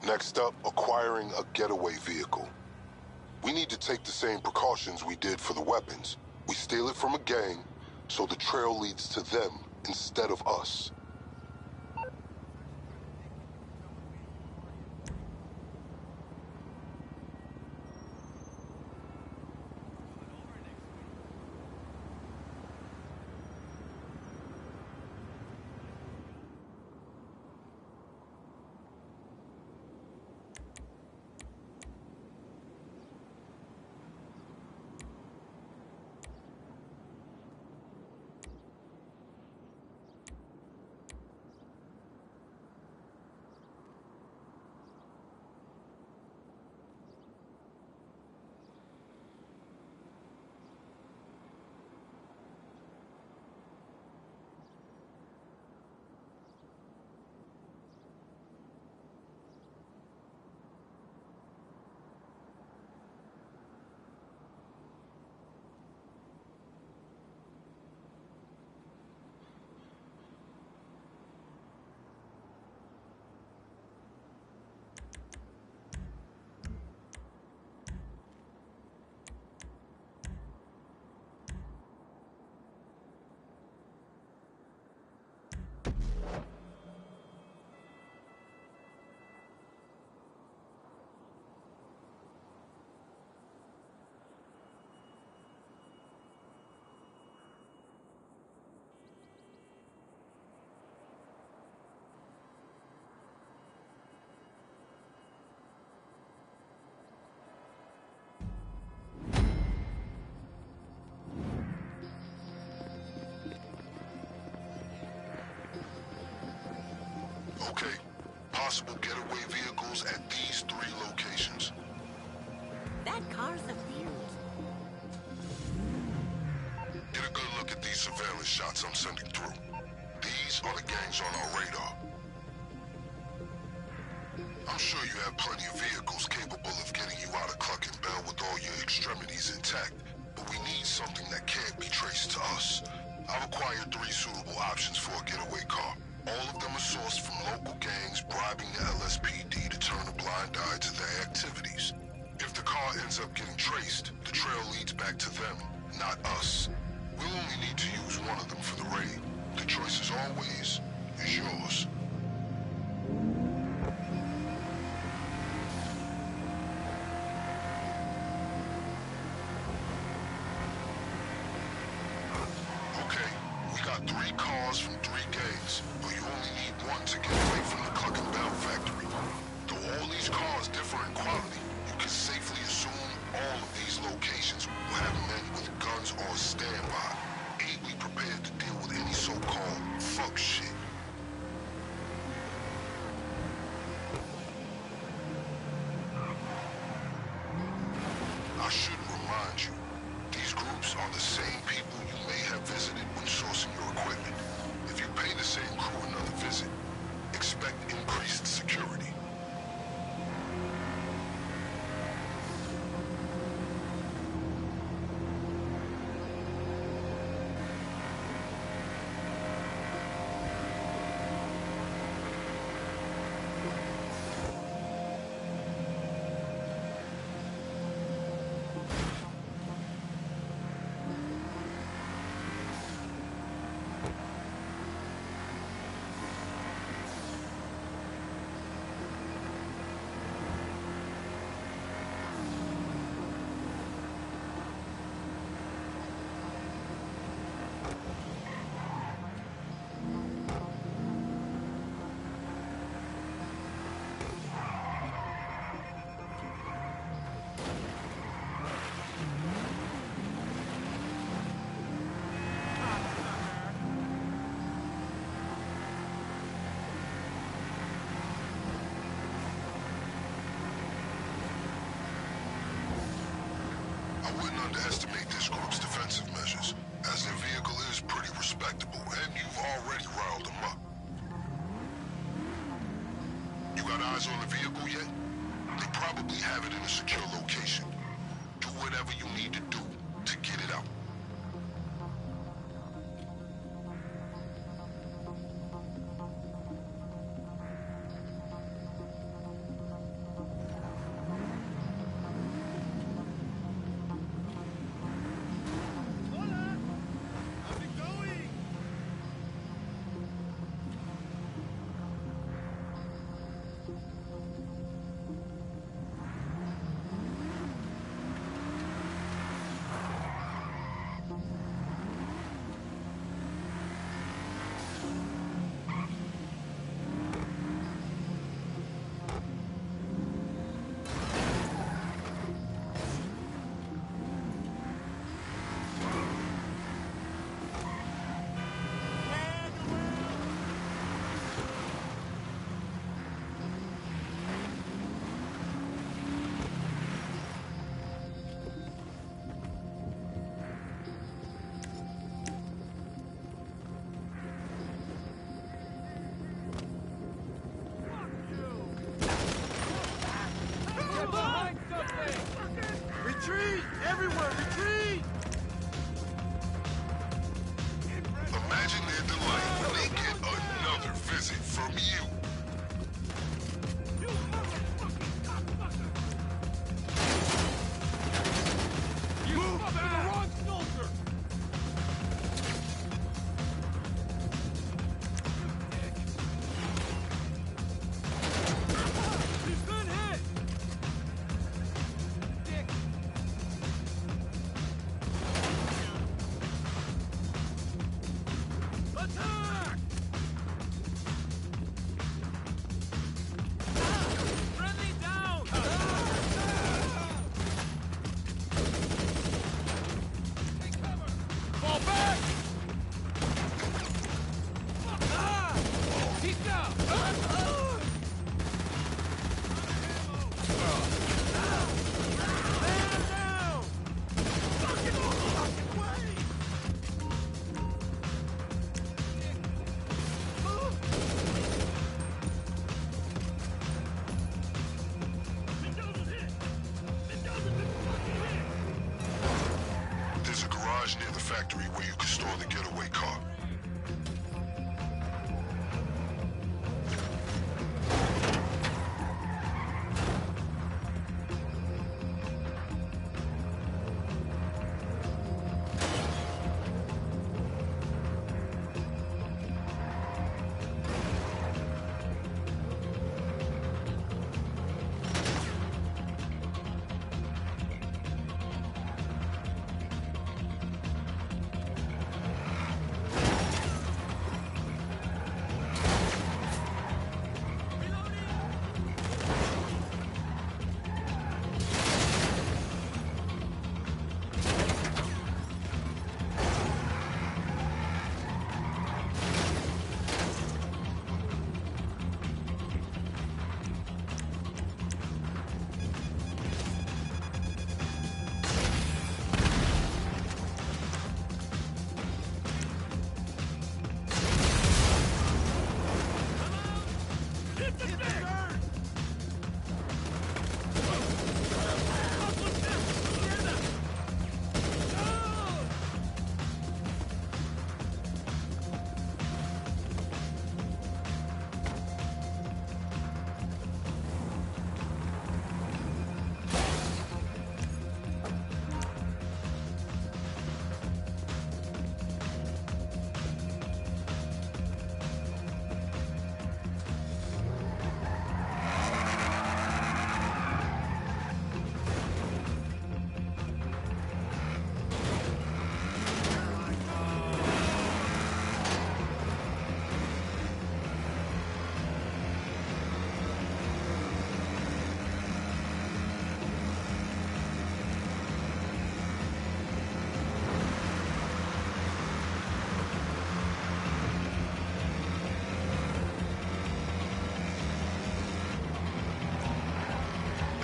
Next up, acquiring a getaway vehicle. We need to take the same precautions we did for the weapons. We steal it from a gang, so the trail leads to them instead of us. Okay, possible getaway vehicles at these 3 locations. That car's a beaut. Get a good look at these surveillance shots I'm sending through. These are the gangs on our radar. I'm sure you have plenty of vehicles capable of getting you out of Cluck and Bell with all your extremities intact, but we need something that can't be traced to us. I've acquired 3 suitable options for a getaway car. All of them are sourced from local gangs bribing the LSPD to turn a blind eye to their activities. If the car ends up getting traced, the trail leads back to them, not us. We'll only need to use one of them for the raid. The choice, as always, is yours. Okay, we got 3 cars from 3 gangs, but you only need 1 to get away from the Cluck and Bell factory. Though all these cars differ in quality, you can safely assume all of these locations will have men with guns on standby, ably prepared to deal with any so-called fuck shit. I shouldn't remind you, these groups are the same people you may have visited when sourcing your equipment. If you pay the same crew another visit, expect increased security. I wouldn't underestimate this group's defensive measures, as their vehicle is pretty respectable, and you've already riled them up. You got eyes on the vehicle yet? They probably have it in a secure location. Do whatever you need to do to get it out.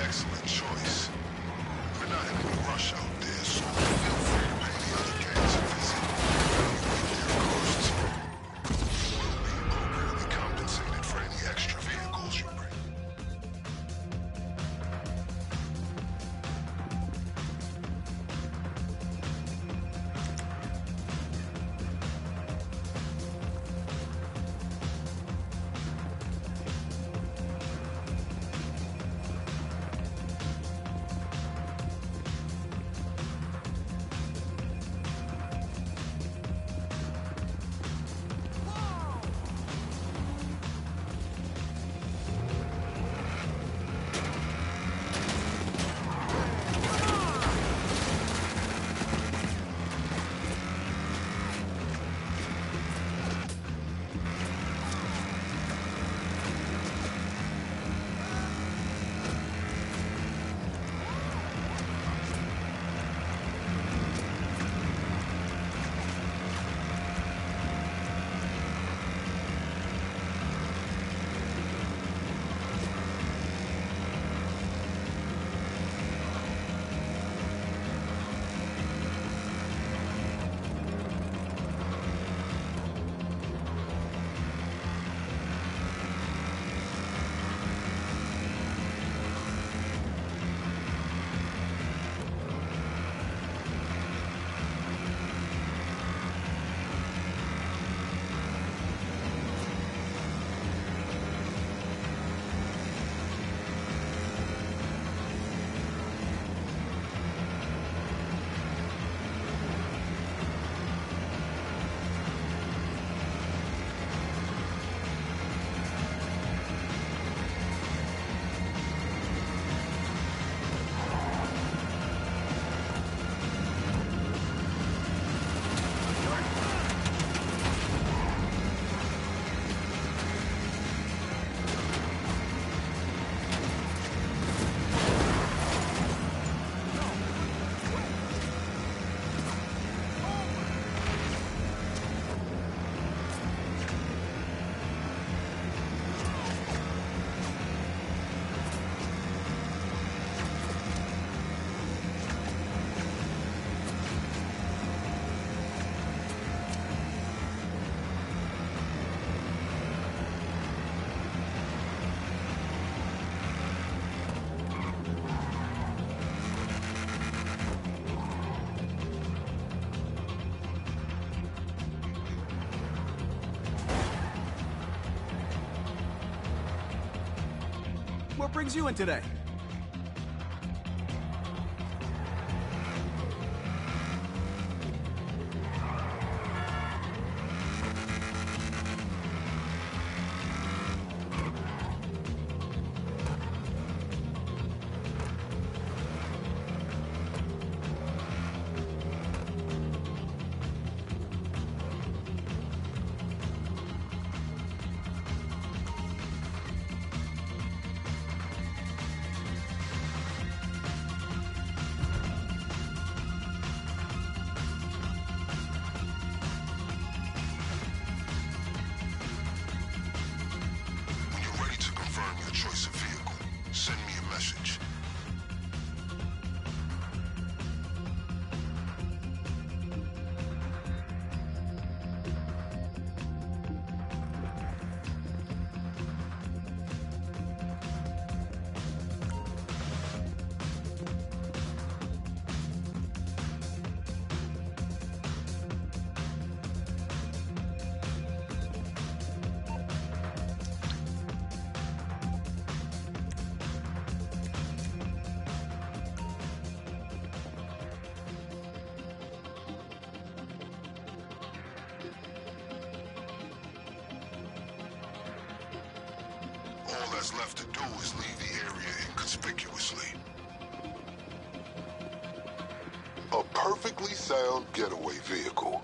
excellent choice. We're not in any rush out there, so feel free to pay the other gangs a visit. Evaluate their costs. We'll be appropriately compensated for any extra vehicles you bring. What brings you in today? choice of vehicle, send me a message. All that's left to do is leave the area inconspicuously. A perfectly sound getaway vehicle.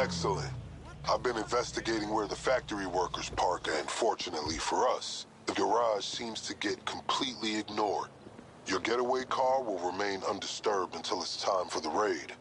Excellent. I've been investigating where the factory workers park, and fortunately for us, the garage seems to get completely ignored. Your getaway car will remain undisturbed until it's time for the raid.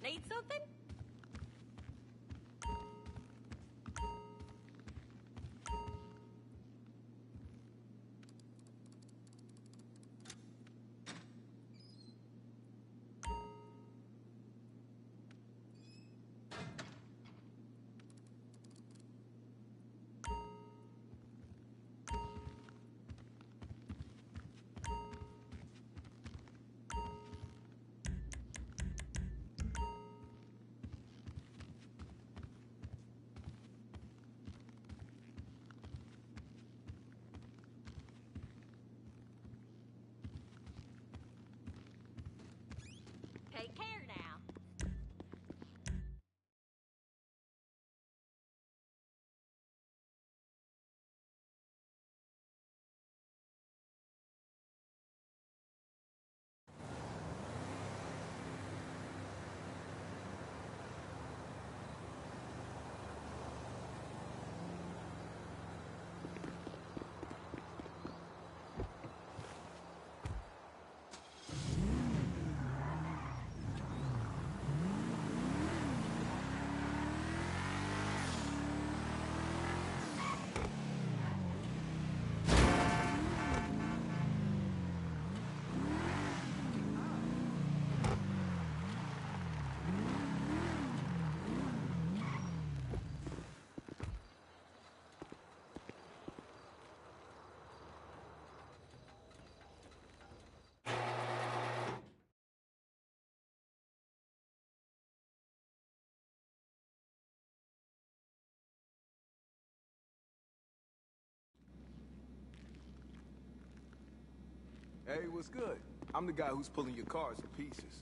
Need something? Take care now. Hey, what's good? I'm the guy who's pulling your cars to pieces.